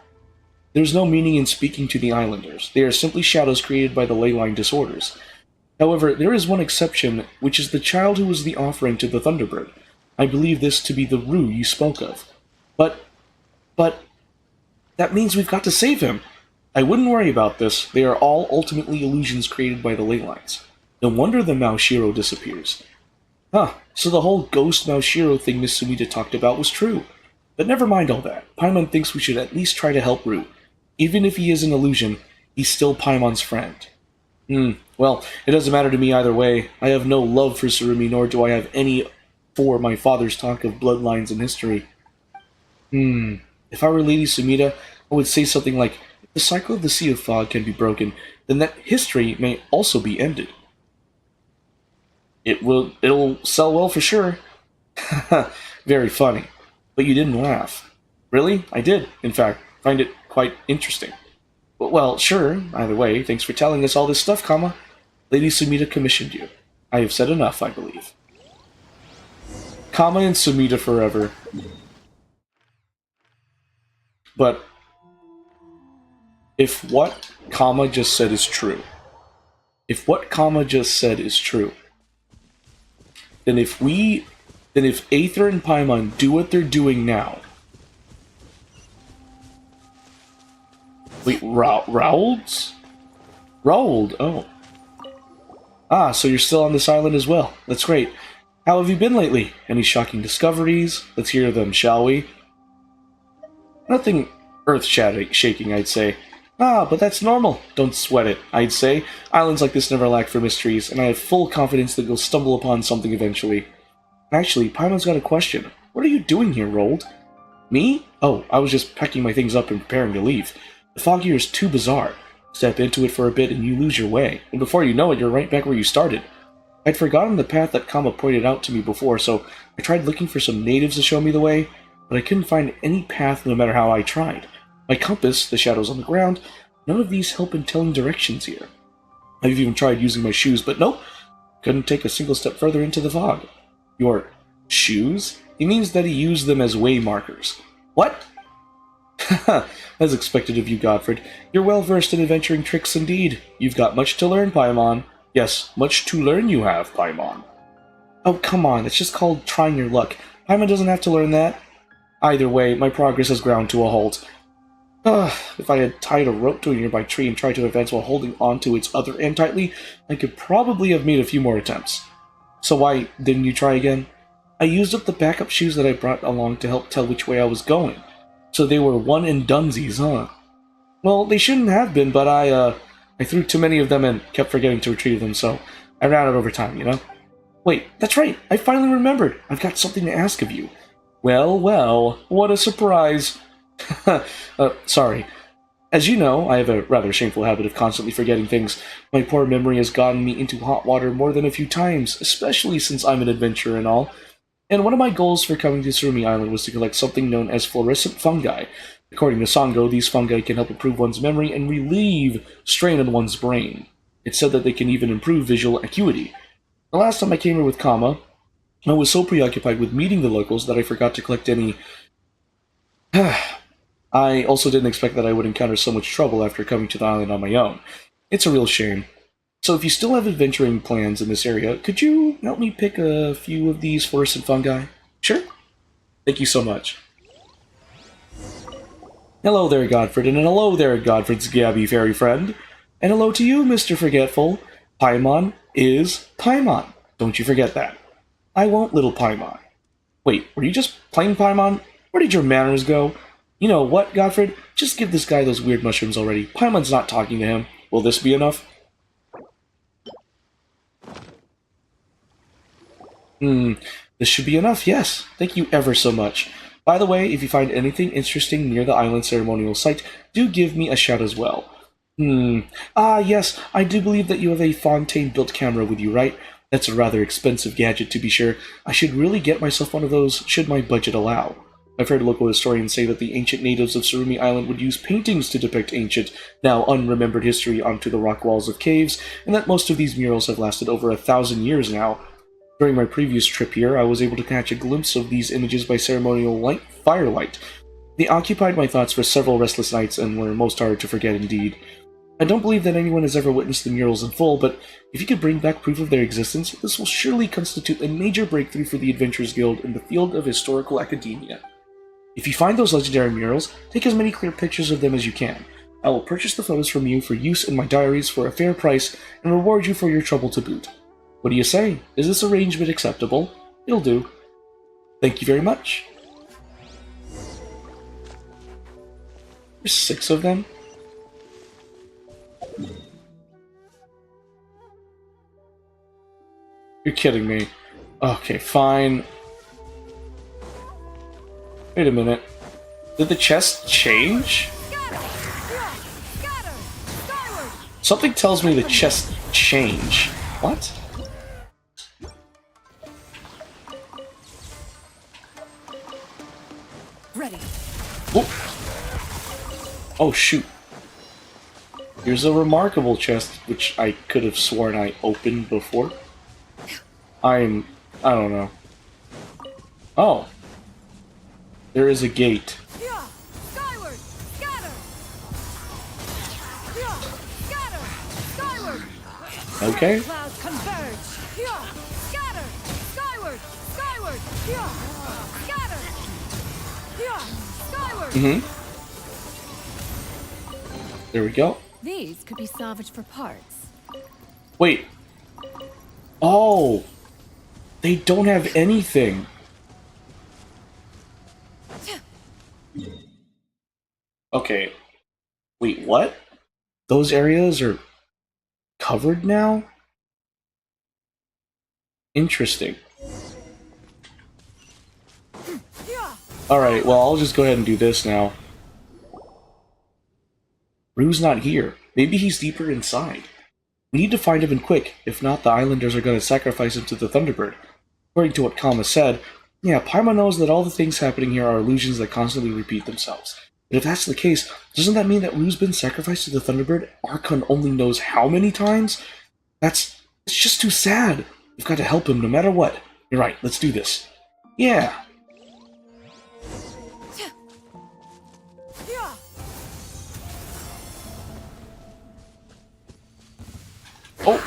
There's no meaning in speaking to the islanders. They are simply shadows created by the ley line disorders. However, there is one exception, which is the child who was the offering to the Thunderbird. I believe this to be the Rue you spoke of. But, that means we've got to save him. I wouldn't worry about this. They are all ultimately illusions created by the ley lines. No wonder the Maushiro disappears. Huh, so the whole ghost Maushiro thing Miss Sumida talked about was true. But never mind all that. Paimon thinks we should at least try to help Rue. Even if he is an illusion, he's still Paimon's friend. Well, it doesn't matter to me either way. I have no love for Surumi, nor do I have any for my father's talk of bloodlines and history. If I were Lady Sumida, I would say something like, if the cycle of the Sea of Fog can be broken, then that history may also be ended. It'll sell well for sure. Very funny. But you didn't laugh. Really? I did, in fact. Find it quite interesting. Well, sure. Either way, thanks for telling us all this stuff, Kama. Lady Sumida commissioned you. I have said enough, I believe. Kama and Sumida forever. But if what Kama just said is true, then if Aether and Paimon do what they're doing now, wait, Raould? Oh. Ah, so you're still on this island as well. That's great. How have you been lately? Any shocking discoveries? Let's hear them, shall we? Nothing earth-shaking, I'd say. Ah, but that's normal. Don't sweat it, I'd say. Islands like this never lack for mysteries, and I have full confidence that you'll stumble upon something eventually. Actually, Paimon's got a question. What are you doing here, Rold? Me? Oh, I was just packing my things up and preparing to leave. The fog here is too bizarre. Step into it for a bit and you lose your way, and before you know it, you're right back where you started. I'd forgotten the path that Kama pointed out to me before, so I tried looking for some natives to show me the way, but I couldn't find any path no matter how I tried. My compass, the shadows on the ground, none of these help in telling directions here. I've even tried using my shoes, but nope, couldn't take a single step further into the fog. Your shoes? He means that he used them as way markers. What? As expected of you, Godfred. You're well versed in adventuring tricks indeed. You've got much to learn, Paimon. Yes, much to learn you have, Paimon. Oh, come on, it's just called trying your luck. Paimon doesn't have to learn that. Either way, my progress has ground to a halt. If I had tied a rope to a nearby tree and tried to advance while holding onto its other end tightly, I could probably have made a few more attempts. So why didn't you try again? I used up the backup shoes that I brought along to help tell which way I was going. So they were one-and-donesies, huh? Well, they shouldn't have been, but I threw too many of them and kept forgetting to retrieve them, so I ran out over time, you know? Wait, that's right, I finally remembered. I've got something to ask of you. Well, well, what a surprise. Sorry. As you know, I have a rather shameful habit of constantly forgetting things. My poor memory has gotten me into hot water more than a few times, especially since I'm an adventurer and all. And one of my goals for coming to Surumi Island was to collect something known as fluorescent fungi. According to Sango, these fungi can help improve one's memory and relieve strain on one's brain. It's said that they can even improve visual acuity. The last time I came here with Kama, I was so preoccupied with meeting the locals that I forgot to collect any... I also didn't expect that I would encounter so much trouble after coming to the island on my own. It's a real shame. So if you still have adventuring plans in this area, could you help me pick a few of these fluorescent fungi? Sure? Thank you so much. Hello there, Godfred, and hello there, Godfred's Gabby fairy friend. And hello to you, Mr. Forgetful. Paimon is Paimon. Don't you forget that. I won't, little Paimon. Wait, were you just playing Paimon? Where did your manners go? You know what, Godfred? Just give this guy those weird mushrooms already. Paimon's not talking to him. Will this be enough? This should be enough, yes. Thank you ever so much. By the way, if you find anything interesting near the island ceremonial site, do give me a shout as well. Ah, yes, I do believe that you have a Fontaine-built camera with you, right? That's a rather expensive gadget, to be sure. I should really get myself one of those, should my budget allow. I've heard local historians say that the ancient natives of Surumi Island would use paintings to depict ancient, now unremembered history onto the rock walls of caves, and that most of these murals have lasted over 1,000 years now. During my previous trip here, I was able to catch a glimpse of these images by ceremonial firelight. They occupied my thoughts for several restless nights and were most hard to forget indeed. I don't believe that anyone has ever witnessed the murals in full, but if you could bring back proof of their existence, this will surely constitute a major breakthrough for the Adventurers Guild in the field of historical academia. If you find those legendary murals, take as many clear pictures of them as you can. I will purchase the photos from you for use in my diaries for a fair price and reward you for your trouble to boot. What do you say? Is this arrangement acceptable? It'll do. Thank you very much. There's 6 of them? You're kidding me. Okay, fine. Wait a minute. Did the chest change? Something tells me the chest changed. What? Ready. Oh shoot. Here's a remarkable chest, which I could have sworn I opened before. I don't know. Oh. There is a gate. Skyward! Scatter! Scatter! Skyward! Okay. Clouds converge! Scatter! Skyward! Skyward! Scatter! Skyward! There we go. These could be salvaged for parts. Wait. Oh. They don't have anything. Okay. Wait, what? Those areas are covered now? Interesting. Alright, well, I'll just go ahead and do this now. Rue's not here. Maybe he's deeper inside. We need to find him and quick. If not, the islanders are going to sacrifice him to the Thunderbird. According to what Kama said, yeah, Paimon knows that all the things happening here are illusions that constantly repeat themselves. But if that's the case, doesn't that mean that Rue's been sacrificed to the Thunderbird? Archon only knows how many times? It's just too sad. We've got to help him no matter what. You're right, let's do this. Yeah. Oh.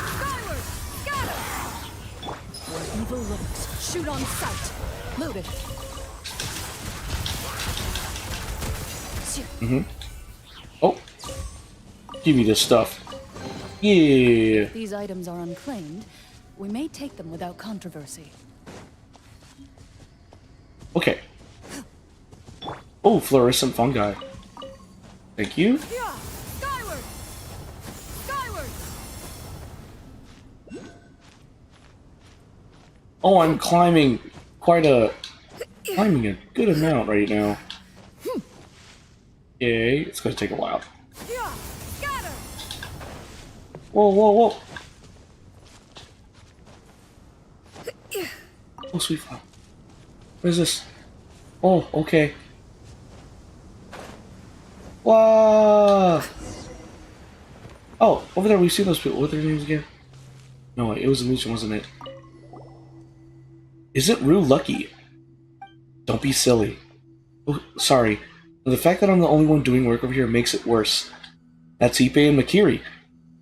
Where evil lurks, shoot on sight. Loaded. Oh. Give me this stuff. Yeah. If these items are unclaimed, we may take them without controversy. Okay. Oh, fluorescent fungi. Thank you. Skyward! Skyward! Oh, I'm climbing climbing a good amount right now. Okay, it's gonna take a while. Whoa, whoa, whoa! Oh, sweet flower. What is this? Oh, okay. Whoa! Oh, over there we've seen those people. What are their names again? No, it was Illusion, wasn't it? Is it Rue Lucky? Don't be silly. Oh, sorry. The fact that I'm the only one doing work over here makes it worse. That's Ipe and Makiri.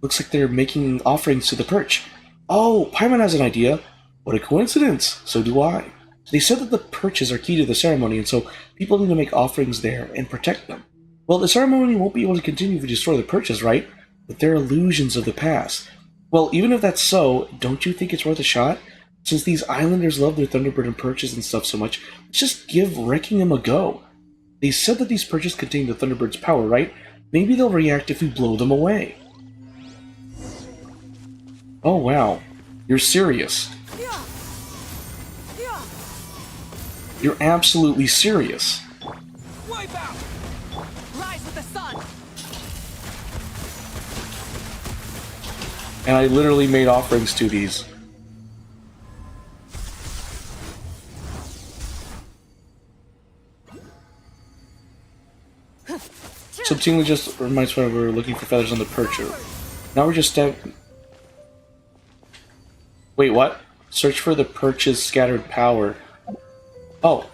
Looks like they're making offerings to the perch. Oh, Paimon has an idea. What a coincidence. So do I. They said that the perches are key to the ceremony, and so people need to make offerings there and protect them. Well, the ceremony won't be able to continue if we destroy the perches, right? But they're illusions of the past. Well, even if that's so, don't you think it's worth a shot? Since these islanders love their Thunderbird and perches and stuff so much, let's just give wrecking them a go. They said that these perches contain the Thunderbird's power, right? Maybe they'll react if we blow them away. Oh wow, you're serious. You're absolutely serious. Wipe out! Rise with the sun! And I literally made offerings to these. Subtly just reminds me we were looking for feathers on the perch. Now we're just Wait, what? Search for the perch's scattered power. Oh.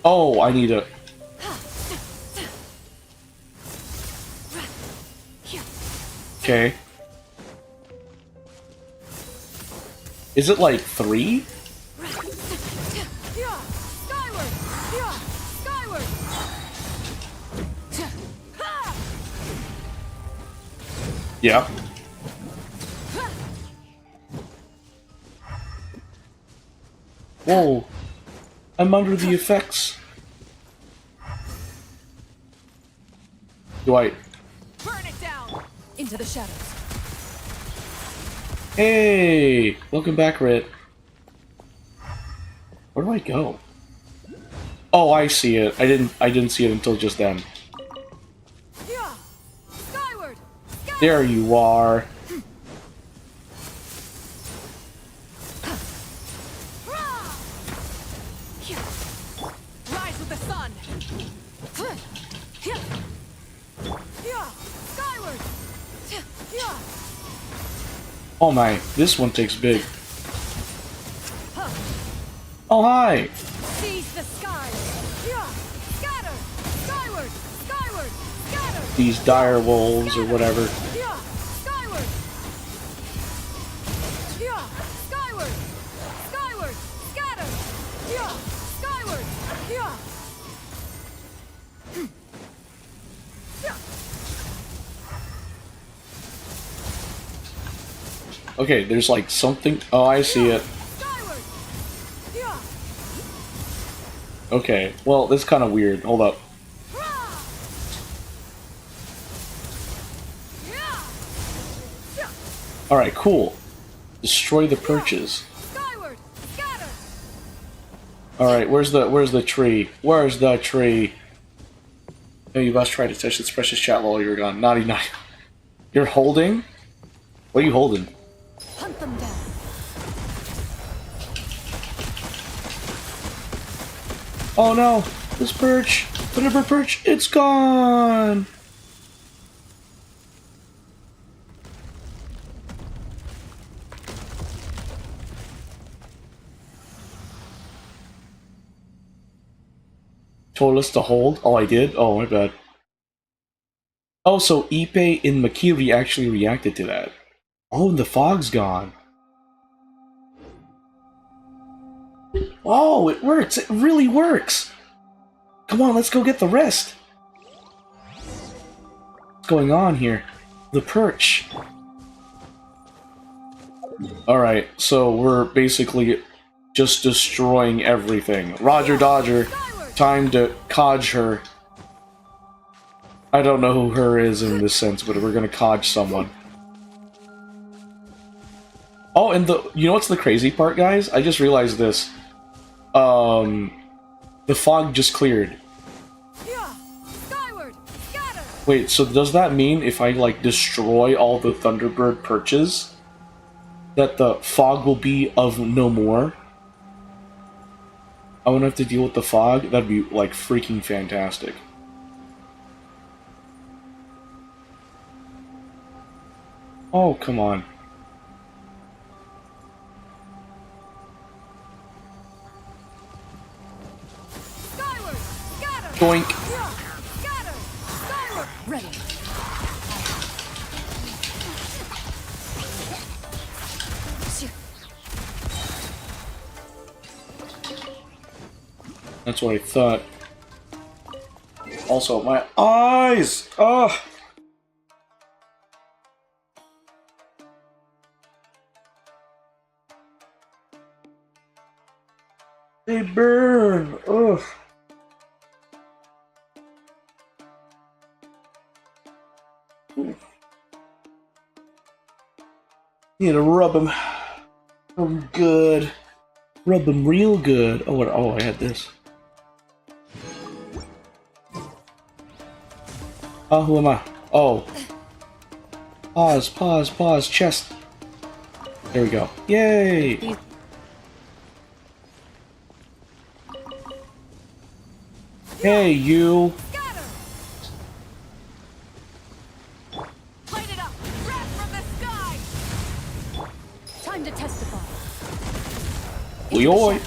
Oh, I need a... Okay. Is it like 3? Yeah. Whoa. I'm under the effects. Do I... Burn it down into the shadows. Hey! Welcome back, Rit. Where do I go? Oh, I see it. I didn't see it until just then. Skyward. There you are. Rise with the sun. Skyward. Oh my, this one takes big. Oh hi! Seize the skies. Scatter. Skyward. Skyward. Scatter. These dire wolves or whatever. Skyward. Skyward. Skyward. Scatter. Skyward. Okay, there's like something. Oh, I see it. Okay, well, that's kind of weird. Hold up. Alright, cool. Destroy the perches. Alright, where's the tree? Where's the tree? No, you must try to touch this precious chat while you're gone. Naughty naughty. You're holding? What are you holding? Hunt them down. Oh no! This perch! Whatever perch! It's gone! Told us to hold? Oh, I did? Oh, my bad. Oh, so Ipe and Makiri actually reacted to that. Oh, and the fog's gone. Oh, it works! It really works! Come on, let's go get the rest! What's going on here? The perch. Alright, so we're basically just destroying everything. Roger Dodger, time to codge her. I don't know who her is in this sense, but we're gonna codge someone. Oh, and you know what's the crazy part, guys? I just realized this. The fog just cleared. Wait, so does that mean if I, like, destroy all the Thunderbird perches, that the fog will be of no more? I won't have to deal with the fog? That'd be, like, freaking fantastic. Oh, come on. Doink. Ready. That's what I thought. Also, my eyes! Ugh! They burn! Ugh! Need to rub them. Rub them good. Rub them real good. Oh, what? Oh, I had this. Oh, who am I? Oh. Pause, pause, pause. Chest. There we go. Yay! Hey, you. Time to testify. Oi.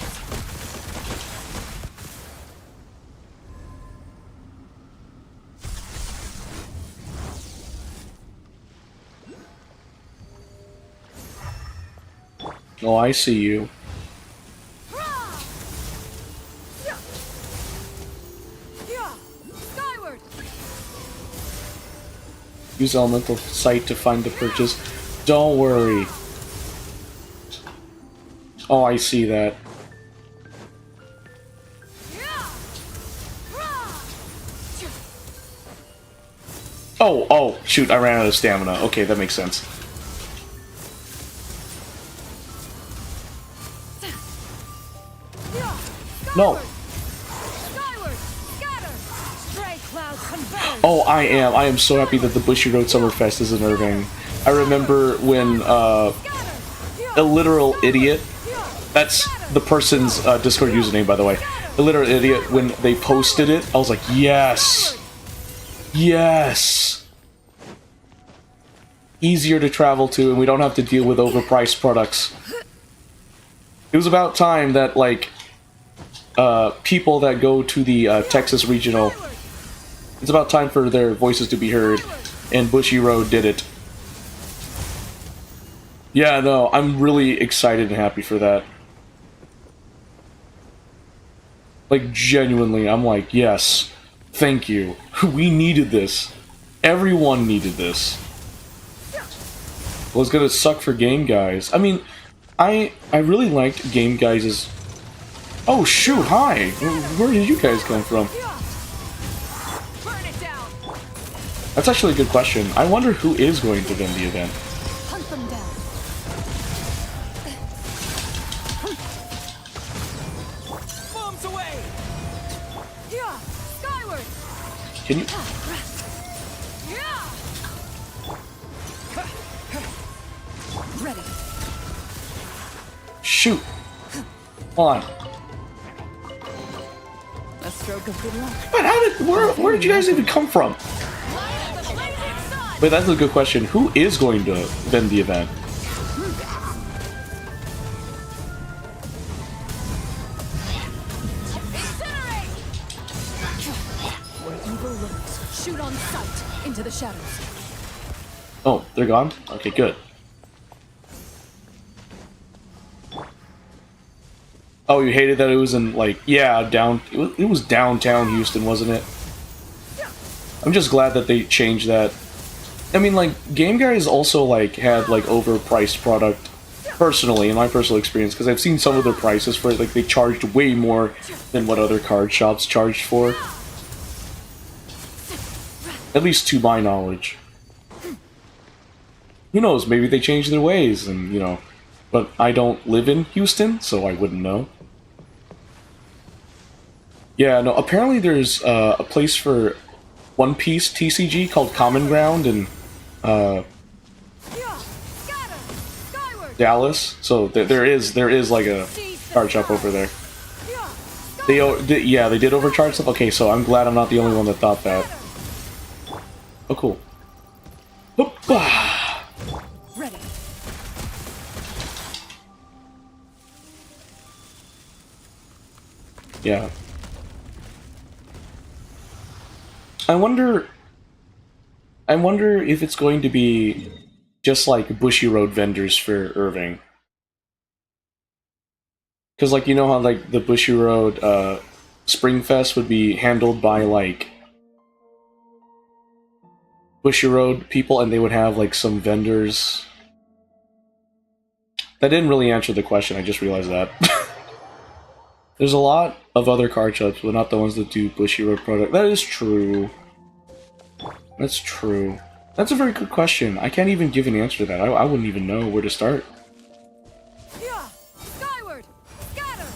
Oh, I see you. Skyward. Use elemental sight to find the purchase. Don't worry. Oh, I see that. Oh, shoot, I ran out of stamina. Okay, that makes sense. No. Oh, I am so happy that the Bushy Road Summerfest is in Irving. I remember when a literal idiot, that's the person's Discord username, by the way. A literal idiot, when they posted it, I was like, yes! Yes! Easier to travel to, and we don't have to deal with overpriced products. It was about time that, like, people that go to the Texas Regional, it's about time for their voices to be heard, and Bushy Road did it. Yeah, no, I'm really excited and happy for that. Like, genuinely, I'm like, yes, thank you. We needed this. Everyone needed this. Well, it's gonna suck for Game Guys. I mean, I really liked Game Guys'... Oh, shoot, hi! Where did you guys come from? That's actually a good question. I wonder who is going to win the event. Hunt them down. Bombs away. Yeah, skyward. Can you... Ready. Shoot! Hold on. A stroke of good luck. But where did you guys even come from? Wait, that's a good question. Who is going to win the event? Where evil lurks, shoot on sight into the shadows. Oh, they're gone? Okay, good. Oh, you hated that it was in, like, yeah, it was downtown Houston, wasn't it? I'm just glad that they changed that. I mean, like, Game Guys also, like, had, like, overpriced product, personally, in my personal experience, because I've seen some of their prices for it, like, they charged way more than what other card shops charged for. At least to my knowledge. Who knows, maybe they changed their ways, and, you know, but I don't live in Houston, so I wouldn't know. Yeah, no, apparently there's a place for One Piece TCG called Common Ground in Dallas. So there is like a card shop over there. Yeah, they did overcharge stuff. Okay, so I'm glad I'm not the only one that thought that. Oh, cool. Ready. Yeah. I wonder if it's going to be just like Bushy Road vendors for Irving. Because, like, you know how, like, the Bushy Road Springfest would be handled by, like, Bushy Road people, and they would have, like, some vendors. That didn't really answer the question, I just realized that. There's a lot of other card shops, but not the ones that do Bushy Road product. That is true. That's true. That's a very good question. I can't even give an answer to that. I wouldn't even know where to start. Yeah, skyward. Scatter.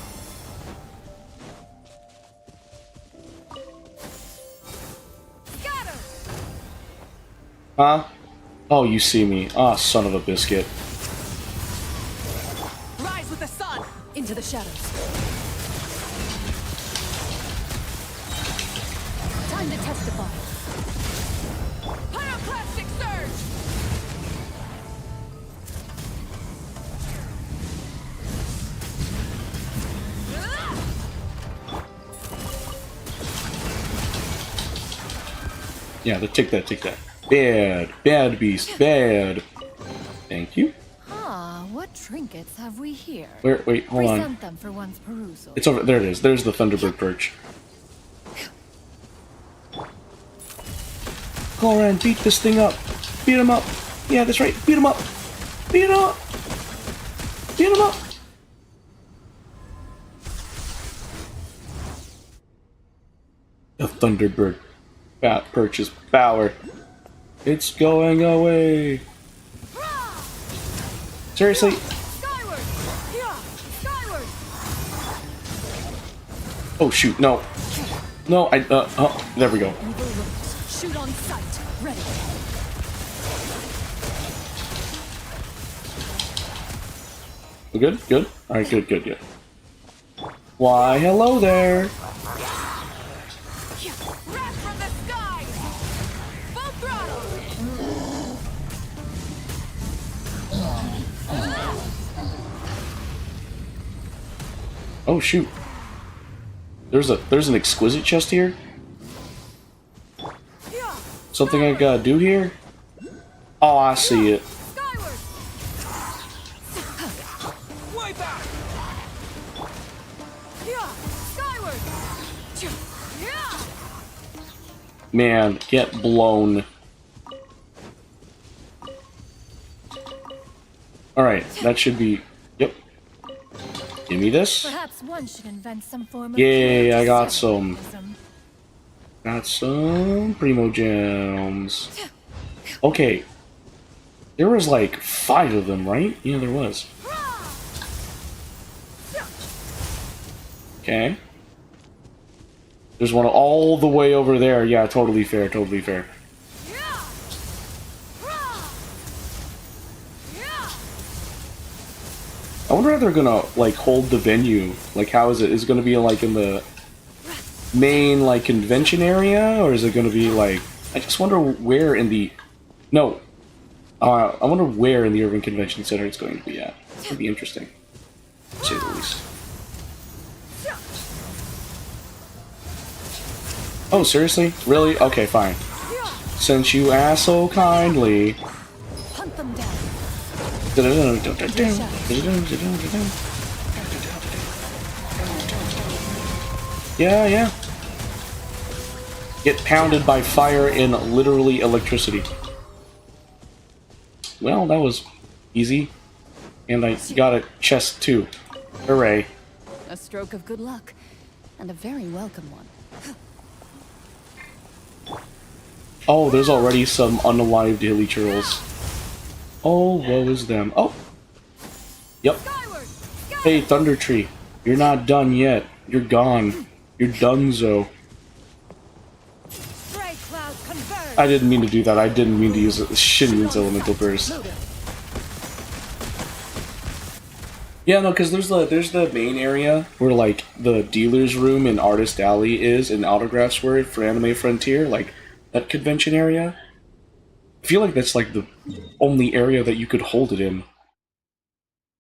Scatter. Huh? Oh, you see me. Ah, son of a biscuit. Rise with the sun into the shadows. Time to testify. Pyroclastic surge. Yeah, take that, take that. Bad, bad beast, bad. Thank you. Ah, what trinkets have we here? Where? Wait, hold on. Present them for one's perusal. It's over. There it is. There's the Thunderbird perch. Colin, beat this thing up. Beat him up. Yeah, that's right. Beat him up. Beat him up. Beat him up. The Thunderbird perch is power. It's going away. Seriously? Skyward! Yeah, skyward! Oh shoot! No. No. Oh, there we go. Evil looks. Shoot on sight. Ready. We good? Good? Alright, good, good, good. Why, hello there! Wrath from the sky! Full throttle! Oh shoot. There's an exquisite chest here? Something I gotta do here? Oh, I see it. Skyward! Wipe out! Yeah, skyward! Yeah! Man, get blown. Alright, that should be... Yep. Give me this. Perhaps one should invent some form of Yay, I got some. symbolism. Got some Primo Gems. Okay. There was like 5 of them, right? Yeah, there was. Okay. There's one all the way over there. Yeah, totally fair, totally fair. I wonder if they're gonna, like, hold the venue. Like, how is it? Is it gonna be, like, in the main, like, convention area? Or is it gonna be, like... I just wonder where in the... No. I wonder where in the Urban Convention Center it's going to be at. It's gonna be interesting. To say the least. Oh, seriously? Really? Okay, fine. Since you asked so kindly... Hunt them down. Yeah, yeah. Get pounded by fire and literally electricity. Well, that was easy. And I got a chest too. Hooray. A stroke of good luck, and a very welcome one. Oh, there's already some unalived hilly churls. Oh, woe is them. Oh! Yep. Hey, Thunder Tree. You're not done yet. You're gone. You're donezo. I didn't mean to do that. I didn't mean to use Shinmon's Elemental Burst. Yeah, no, because there's the main area where, like, the dealer's room in Artist Alley is, and Autographs were for Anime Frontier, like, that convention area. I feel like that's, like, the only area that you could hold it in.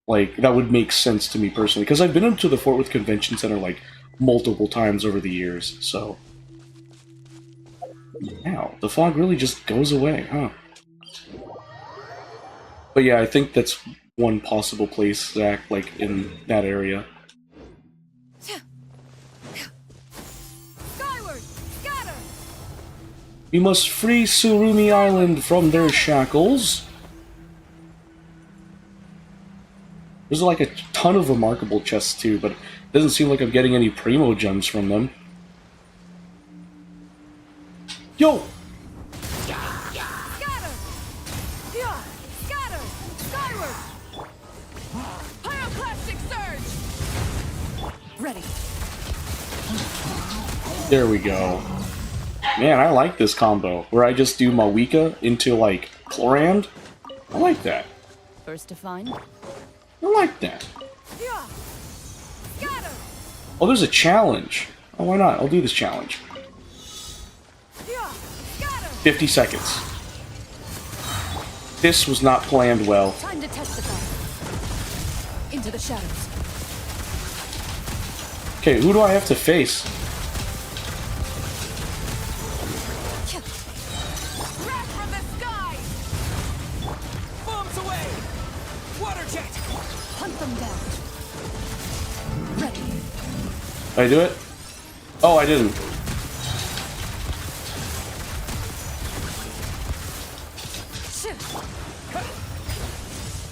Like, that would make sense to me personally, because I've been into the Fort Worth Convention Center, like, multiple times over the years, so... Wow, the fog really just goes away, huh? But yeah, I think that's one possible place, Zach, like, in that area. Skyward! Scatter! We must free Surumi Island from their shackles. There's like a ton of remarkable chests too, but it doesn't seem like I'm getting any Primo Gems from them. Yo! Scatter! Yeah! Scatter! Skyward! Pyroclastic surge! Ready. There we go. Man, I like this combo, where I just do Mawika into, like, Chlorand. I like that. First to find. I like that. Yeah! Scatter! Oh, there's a challenge. Oh, why not? I'll do this challenge. Yeah! Scatter! 50 seconds. This was not planned well. Time to testify. Into the shadows. Okay, who do I have to face? Wrath from the sky! Bombs away! Water jet! Did I do it? Oh, I didn't.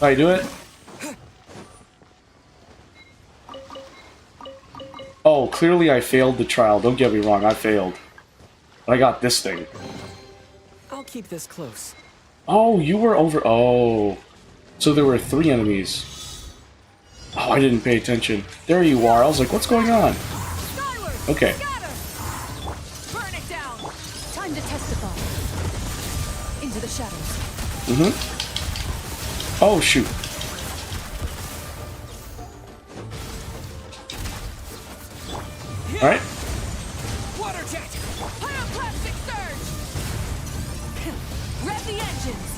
Did I do it? Oh, clearly I failed the trial. Don't get me wrong, I failed. But I got this thing. I'll keep this close. Oh, you were over... Oh. So there were 3 enemies. Oh, I didn't pay attention. There you are. I was like, what's going on? Okay. Burn it down. Time to test the bomb. Into the shadows. Mm-hmm. Oh, shoot. Alright. Water jet. Pyroclastic surge. Rev the engines.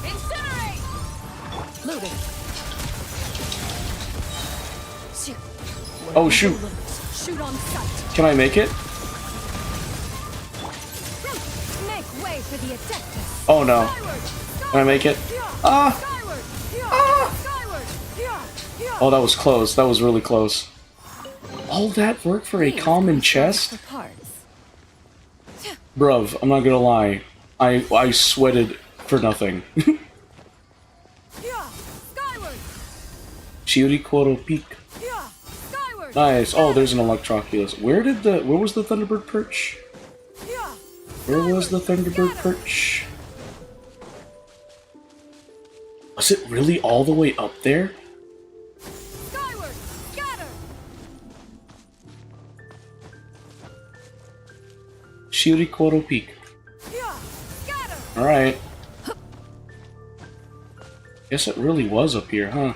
Incinerate. Loading. Oh, shoot. Shoot on sight. Can I make it? Make way for the Adeptus. Oh, no. Can I make it? Ah! Ah! Oh, that was close. That was really close. All that work for a common chest? Bruv, I'm not gonna lie. I sweated for nothing. Shiuri Koro Peak. Nice. Oh, there's an Electroculus. Where was the Thunderbird perch? Where was the Thunderbird perch? Was it really all the way up there? Shiuri Koro Peak. Alright. Guess it really was up here, huh?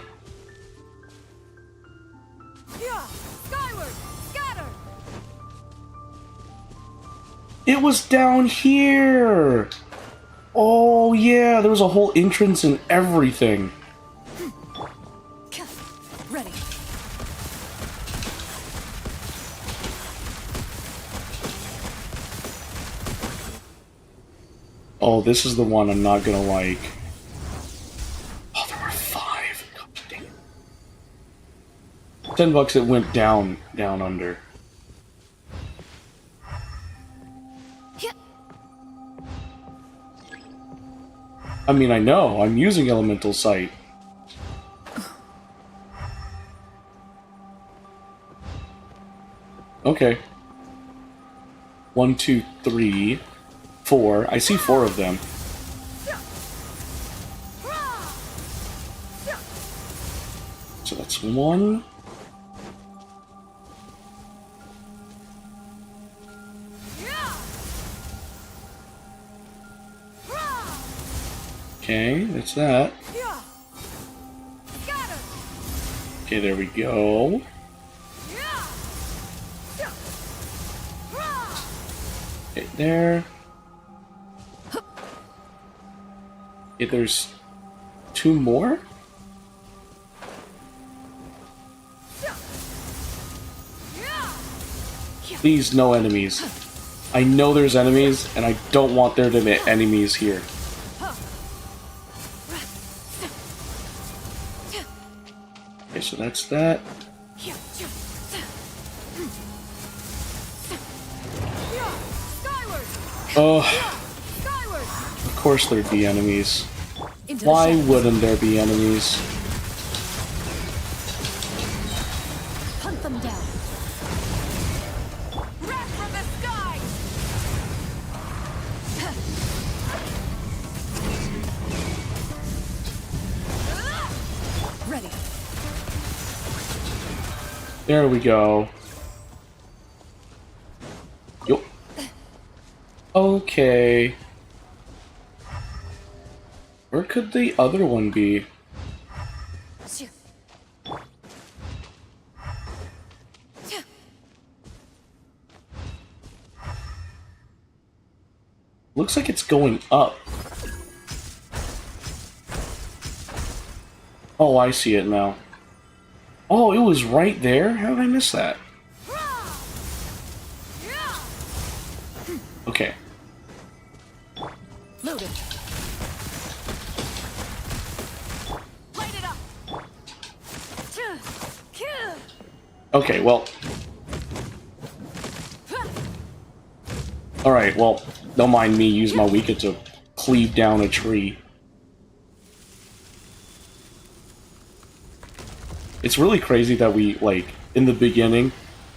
It was down here! Oh yeah, there was a whole entrance and everything. Ready. Oh, this is the one I'm not gonna like. Oh, there were 5. God dang it. $10 it went down under. I mean, I know, I'm using Elemental Sight. Okay. 1, 2, 3, 4. I see 4 of them. So that's 1. Okay, that's that. Okay, there we go. Okay, there. Okay, there's 2 more? Please, no enemies. I know there's enemies, and I don't want there to be enemies here. Okay, so that's that. Oh, of course there'd be enemies. Why wouldn't there be enemies? Hunt them down. Wrath from the sky. Ready. There we go. Yup. Okay. Where could the other one be? Looks like it's going up. Oh, I see it now. Oh, it was right there? How did I miss that? Okay. Loaded. Light it up. Okay, well... Alright, well, don't mind me use my Wika to cleave down a tree. It's really crazy that we, like, in the beginning,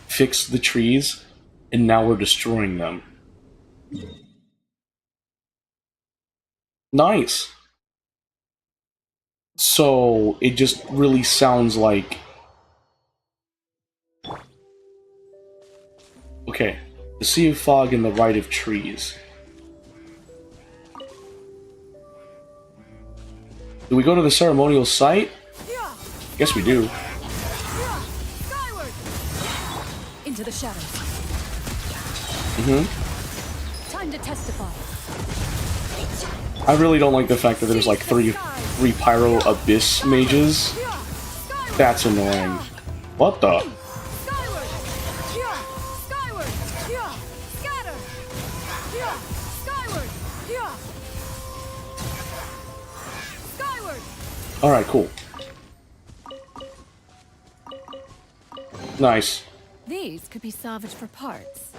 fixed the trees, and now we're destroying them. Nice! So, it just really sounds like... Okay, the sea of fog and the right of trees. Do we go to the ceremonial site? Guess we do. Into the shadows. Time to testify. I really don't like the fact that there's like three pyro abyss mages. That's annoying. What the? Skyward. Skyward. Scatter. Skyward. Skyward. Alright, cool. Nice. These could be salvaged for parts.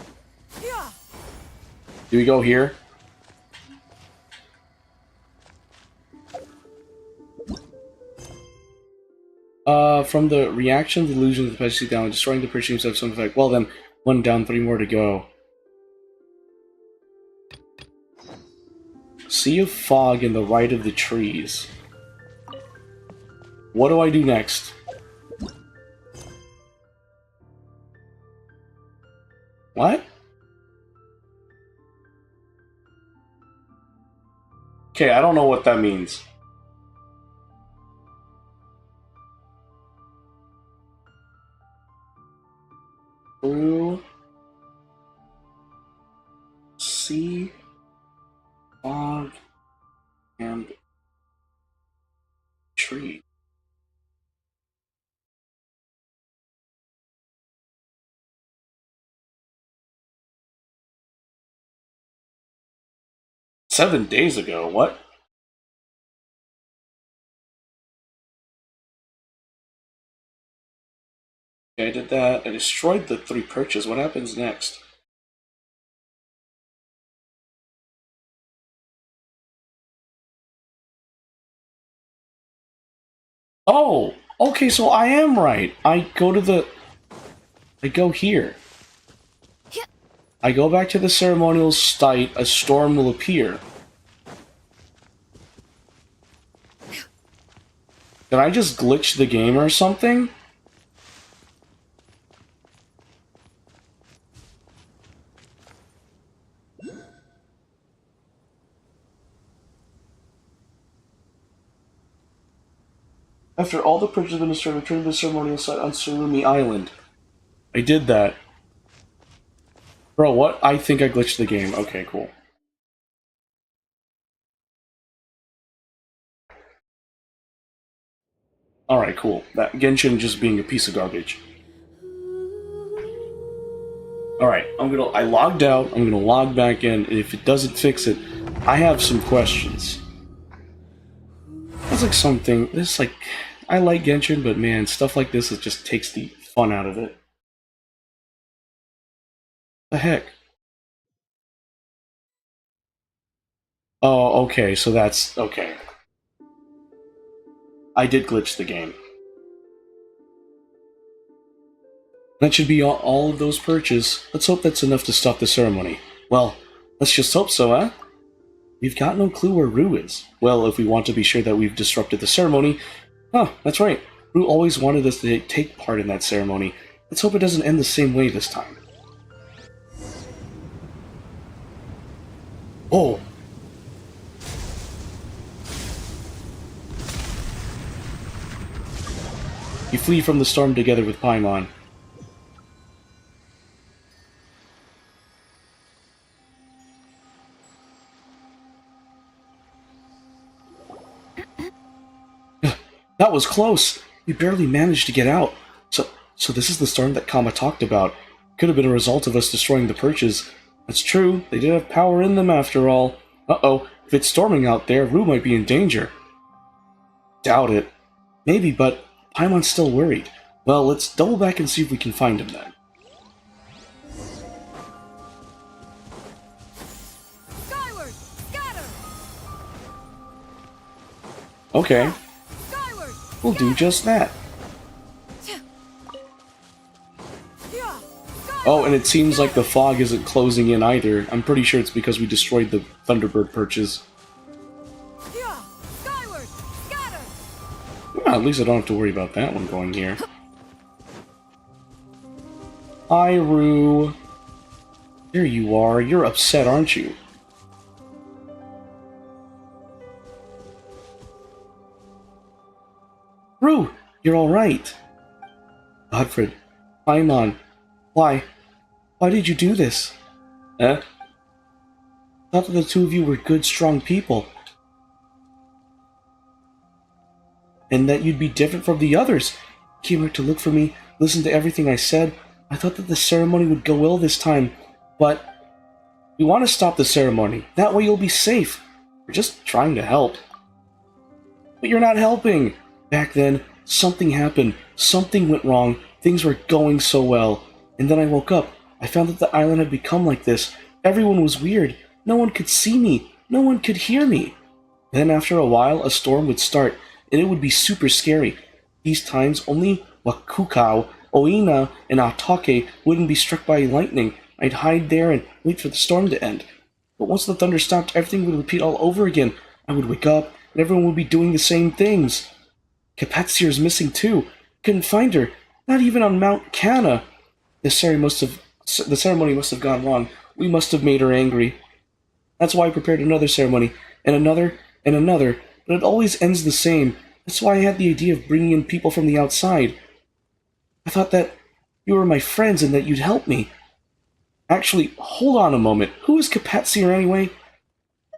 Do we go here? From the reaction, the illusion of the Pesci down, destroying the Percy seems to have some effect. Well then, 1 down, 3 more to go. Sea of fog in the right of the trees. What do I do next? What? Okay, I don't know what that means. Blue, sea, fog, and tree. "7 days ago, what?" Okay, I did that. I destroyed the 3 perches. What happens next? Oh! Okay, so I am right. I go here. I go back to the ceremonial site, a storm will appear. Did I just glitch the game or something? After all the purges have been destroyed, return to the ceremonial site on Surumi Island. I did that. Bro, what? I think I glitched the game. Okay, cool. Alright, cool. That Genshin just being a piece of garbage. Alright, I logged out, I'm gonna log back in, and if it doesn't fix it, I have some questions. That's like something, this like, I like Genshin, but man, stuff like this, it just takes the fun out of it. The heck? Oh, okay, so that's, okay. I did glitch the game. That should be all of those purchases. Let's hope that's enough to stop the ceremony. Well, let's just hope so, eh? We've got no clue where Rue is. Well, if we want to be sure that we've disrupted the ceremony... Huh, that's right. Rue always wanted us to take part in that ceremony. Let's hope it doesn't end the same way this time. Oh! You flee from the storm together with Paimon. That was close! We barely managed to get out. So this is the storm that Kama talked about. Could have been a result of us destroying the perches. That's true, they did have power in them after all. Uh-oh, if it's storming out there, Rue might be in danger. Doubt it. Maybe, but Paimon's still worried. Well, let's double back and see if we can find him then. Skyward! Scatter! Okay, Skyward! we'll do just that. Oh, and it seems like the fog isn't closing in either. I'm pretty sure it's because we destroyed the Thunderbird perches. Skyward! Scatter! Well, at least I don't have to worry about that one going here. Hi, Rue. There you are. You're upset, aren't you? Rue, you're alright. Godfred, Paimon, why? Why did you do this? Eh? I thought that the two of you were good, strong people. And that you'd be different from the others. Came here to look for me, listen to everything I said. I thought that the ceremony would go well this time, but we want to stop the ceremony. That way you'll be safe. We're just trying to help. But you're not helping. Back then, something happened. Something went wrong. Things were going so well. And then I woke up. I found that the island had become like this. Everyone was weird. No one could see me. No one could hear me. Then after a while, a storm would start, and it would be super scary. These times, only Wakukao, Oina, and Atake wouldn't be struck by lightning. I'd hide there and wait for the storm to end. But once the thunder stopped, everything would repeat all over again. I would wake up, and everyone would be doing the same things. Kapatsir is missing too. Couldn't find her. Not even on Mount Kana. The ceremony must have gone wrong. We must have made her angry. That's why I prepared another ceremony, and another, but it always ends the same. That's why I had the idea of bringing in people from the outside. I thought that you were my friends and that you'd help me. Actually, hold on a moment. Who is Kapatsir anyway?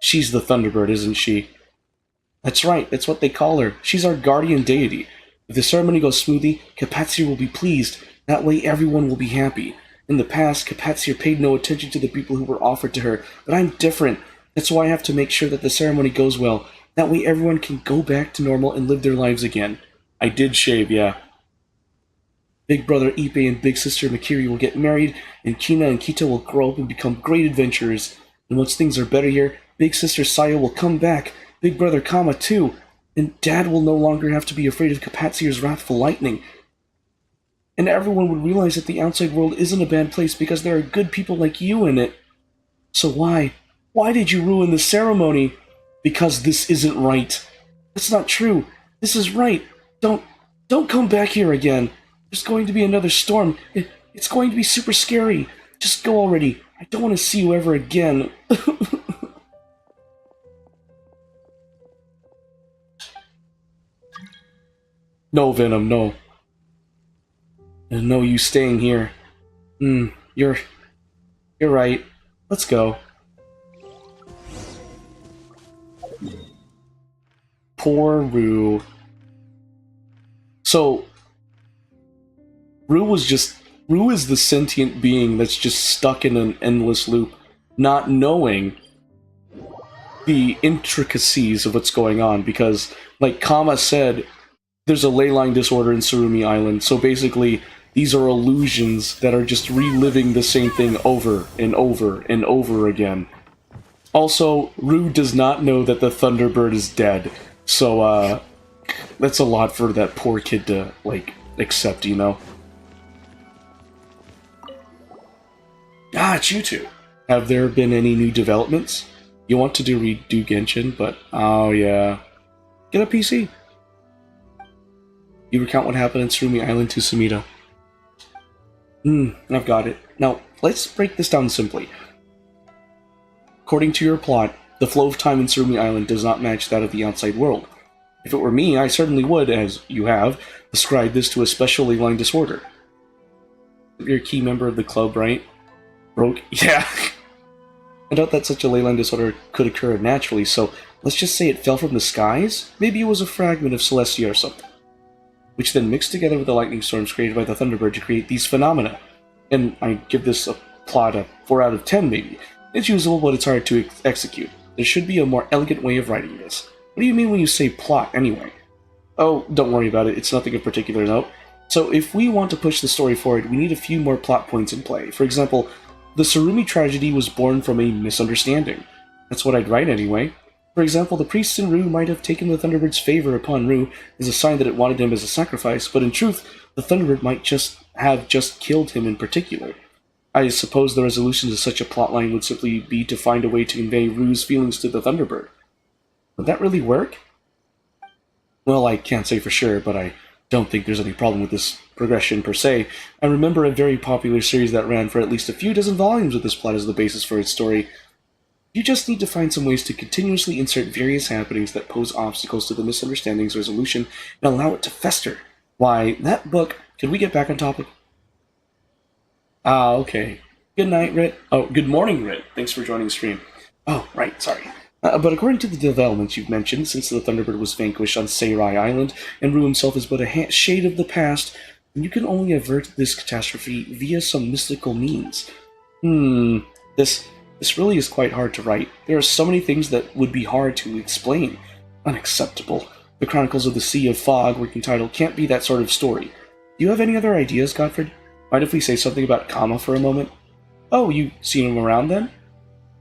She's the Thunderbird, isn't she? That's right, that's what they call her. She's our guardian deity. If the ceremony goes smoothly, Kapatsir will be pleased. That way everyone will be happy. In the past, Kapatsir paid no attention to the people who were offered to her, but I'm different. That's why I have to make sure that the ceremony goes well. That way everyone can go back to normal and live their lives again. I did shave, yeah. Big brother Ippei and big sister Mikiri will get married, and Kina and Kita will grow up and become great adventurers. And once things are better here, big sister Saya will come back, big brother Kama too, and Dad will no longer have to be afraid of Kapatsir's wrathful lightning. And everyone would realize that the outside world isn't a bad place because there are good people like you in it. So why? Why did you ruin the ceremony? Because this isn't right. That's not true. This is right. Don't come back here again. There's going to be another storm. It's going to be super scary. Just go already. I don't want to see you ever again. No, Venom, no. No, you staying here. You're right. Let's go. Poor Rue. So, Rue is the sentient being that's just stuck in an endless loop, not knowing the intricacies of what's going on, because, like Kama said, there's a ley line disorder in Surumi Island, so basically, these are illusions that are just reliving the same thing over and over and over again. Also, Rue does not know that the Thunderbird is dead, so, that's a lot for that poor kid to, like, accept, you know? Ah, it's you two. Have there been any new developments? You want to redo Genshin, but, oh yeah. Get a PC. You recount what happened in Surumi Island to Sumida. I've got it. Now, let's break this down simply. According to your plot, the flow of time in Surumi Island does not match that of the outside world. If it were me, I certainly would, as you have, ascribe this to a special ley line disorder. You're a key member of the club, right? Broke? Yeah. I doubt that such a ley line disorder could occur naturally, so let's just say it fell from the skies? Maybe it was a fragment of Celestia or something, which then mixed together with the lightning storms created by the Thunderbird to create these phenomena. And I give this a plot a 4 out of 10 maybe. It's usable, but it's hard to execute. There should be a more elegant way of writing this. What do you mean when you say plot, anyway? Oh, don't worry about it, it's nothing of particular note. So if we want to push the story forward, we need a few more plot points in play. For example, the Tsurumi tragedy was born from a misunderstanding. That's what I'd write anyway. For example, the priests in Ru might have taken the Thunderbird's favor upon Ru as a sign that it wanted him as a sacrifice, but in truth, the Thunderbird might just have killed him in particular. I suppose the resolution to such a plotline would simply be to find a way to convey Ru's feelings to the Thunderbird. Would that really work? Well, I can't say for sure, but I don't think there's any problem with this progression per se. I remember a very popular series that ran for at least a few dozen volumes with this plot as the basis for its story. You just need to find some ways to continuously insert various happenings that pose obstacles to the misunderstanding's resolution and allow it to fester. Why, that book... Could we get back on topic? Okay. Good night, Rit. Oh, good morning, Rit. Thanks for joining the stream. Oh, right, sorry. But according to the developments you've mentioned, since the Thunderbird was vanquished on Seirai Island, and Ru himself is but a shade of the past, you can only avert this catastrophe via some mystical means. This really is quite hard to write. There are so many things that would be hard to explain. Unacceptable. The Chronicles of the Sea of Fog, working title, can't be that sort of story. Do you have any other ideas, Godfred? Mind if we say something about Kama for a moment? Oh, you seen him around then?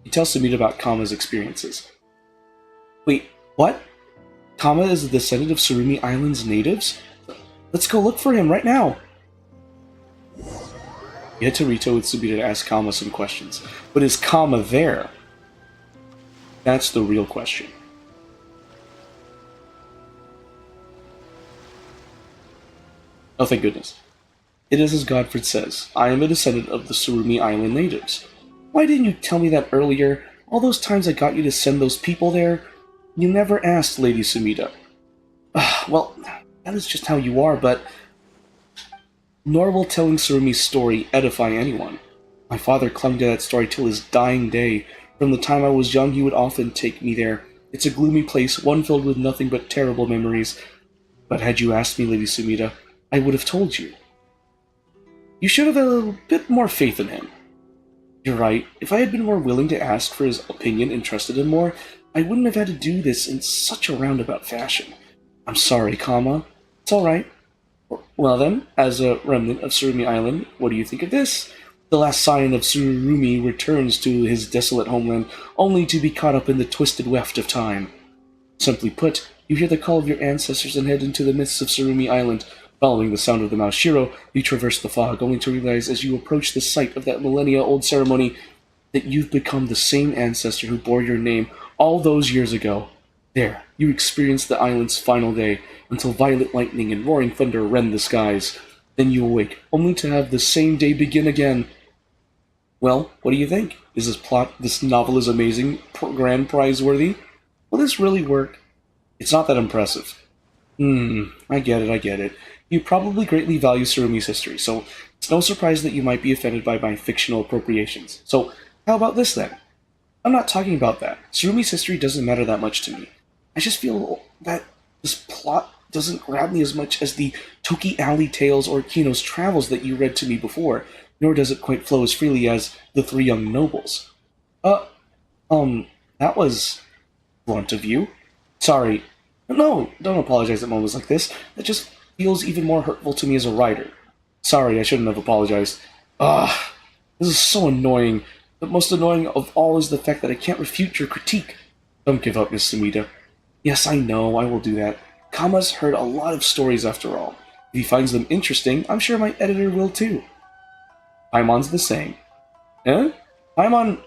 He tells Sumida about Kama's experiences. Wait, what? Kama is a descendant of Tsurumi Island's natives? Let's go look for him right now! You head to Rito with Sumida to ask Kama some questions. But is Kama there? That's the real question. Oh, thank goodness. It is as Godfred says. I am a descendant of the Tsurumi Island natives. Why didn't you tell me that earlier? All those times I got you to send those people there? You never asked, Lady Sumida. Well, that is just how you are, but... Nor will telling Tsurumi's story edify anyone. My father clung to that story till his dying day. From the time I was young, he would often take me there. It's a gloomy place, one filled with nothing but terrible memories. But had you asked me, Lady Sumida, I would have told you. You should have a bit more faith in him. You're right. If I had been more willing to ask for his opinion and trusted him more, I wouldn't have had to do this in such a roundabout fashion. I'm sorry, Kama. It's alright. Well then, as a remnant of Tsurumi Island, what do you think of this? The last sign of Tsurumi returns to his desolate homeland, only to be caught up in the twisted weft of time. Simply put, you hear the call of your ancestors and head into the midst of Tsurumi Island. Following the sound of the Maushiro, you traverse the fog, only to realize as you approach the site of that millennia-old ceremony that you've become the same ancestor who bore your name all those years ago. There, you experience the island's final day, until violent lightning and roaring thunder rend the skies. Then you awake, only to have the same day begin again. Well, what do you think? Is this novel is amazing, grand prize worthy? Will this really work? It's not that impressive. I get it. You probably greatly value Tsurumi's history, so it's no surprise that you might be offended by my fictional appropriations. So, how about this then? I'm not talking about that. Tsurumi's history doesn't matter that much to me. I just feel that this plot doesn't grab me as much as the Toki Alley Tales or Kino's Travels that you read to me before, nor does it quite flow as freely as The Three Young Nobles. That was blunt of you. Sorry. No, don't apologize at moments like this. That just feels even more hurtful to me as a writer. Sorry, I shouldn't have apologized. This is so annoying. But most annoying of all is the fact that I can't refute your critique. Don't give up, Miss Sumida. Yes, I know, I will do that. Kama's heard a lot of stories after all. If he finds them interesting, I'm sure my editor will too. Paimon's the same. Eh? Paimon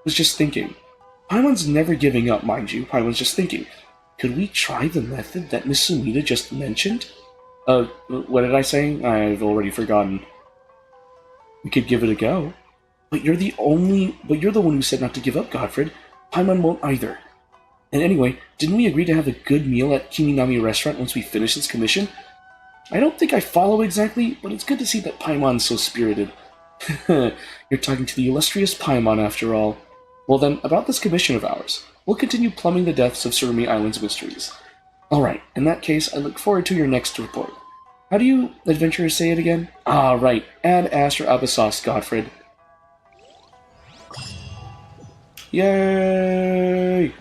was just thinking. Paimon's never giving up, mind you. Paimon's just thinking. Could we try the method that Miss Sumida just mentioned? What did I say? I've already forgotten. We could give it a go. But you're the one who said not to give up, Godfred. Paimon won't either. And anyway, didn't we agree to have a good meal at Kiminami Restaurant once we finish this commission? I don't think I follow exactly, but it's good to see that Paimon's so spirited. You're talking to the illustrious Paimon after all. Well then, about this commission of ours. We'll continue plumbing the depths of Tsurumi Island's mysteries. Alright, in that case, I look forward to your next report. How do you adventurers say it again? Ah, right. Add Aster Abyssos, Godfred. Yay!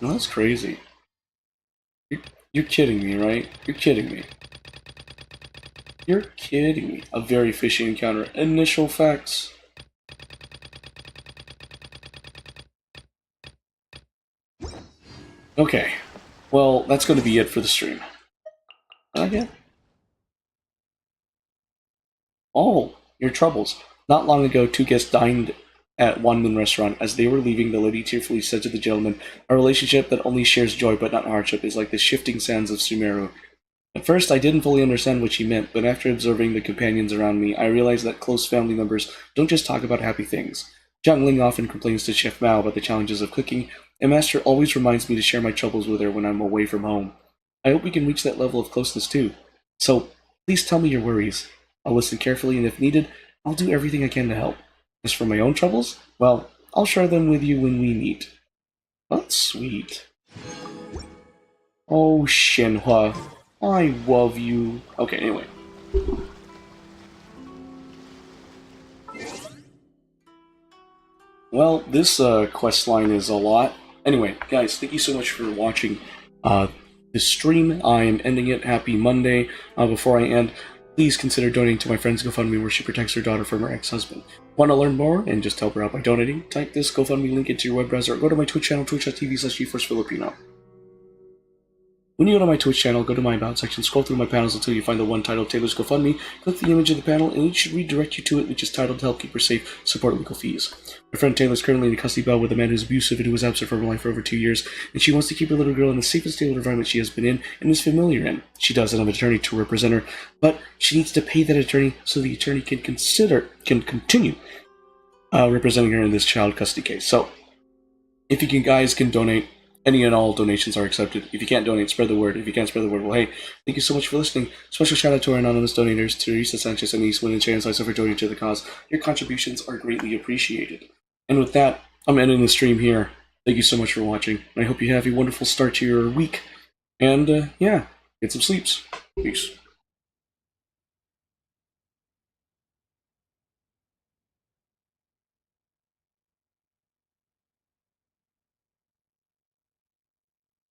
No, that's crazy. You're kidding me, right? You're kidding me. You're kidding me. A very fishy encounter. Initial facts. Okay. Well, that's going to be it for the stream. Okay. Oh, your troubles. Not long ago, two guests dined at Wanmin restaurant. As they were leaving, the lady tearfully said to the gentleman, "A relationship that only shares joy but not hardship is like the shifting sands of Sumeru." At first, I didn't fully understand what she meant, but after observing the companions around me, I realized that close family members don't just talk about happy things. Jiang Ling often complains to Chef Mao about the challenges of cooking, and Master always reminds me to share my troubles with her when I'm away from home. I hope we can reach that level of closeness too. So, please tell me your worries. I'll listen carefully, and if needed, I'll do everything I can to help. As for my own troubles, well, I'll share them with you when we meet. That's sweet. Oh, Shenhua. I love you. Okay, anyway. Well, this quest line is a lot. Anyway, guys, thank you so much for watching this stream. I'm ending it. Happy Monday. Before I end, please consider donating to my friend's GoFundMe where she protects her daughter from her ex-husband. Want to learn more and just help her out by donating? Type this GoFundMe link into your web browser or go to my Twitch channel, twitch.tv/GeForceFilipino. When you go to my Twitch channel, go to my About section, scroll through my panels until you find the one titled Taylor's GoFundMe, click the image of the panel, and it should redirect you to it, which is titled to help keep her safe, support legal fees. My friend Taylor is currently in a custody battle with a man who's abusive and who was absent from her life for over 2 years, and she wants to keep her little girl in the safest stable environment she has been in and is familiar in. She doesn't have an attorney to represent her, but she needs to pay that attorney so the attorney can continue representing her in this child custody case. So, if you guys can donate, any and all donations are accepted. If you can't donate, spread the word. If you can't spread the word, well, hey, thank you so much for listening. Special shout out to our anonymous donators, Teresa Sanchez and Eastwind and Sharon Slicer for donating to the cause. Your contributions are greatly appreciated. And with that, I'm ending the stream here. Thank you so much for watching. I hope you have a wonderful start to your week. And, yeah, get some sleeps. Peace.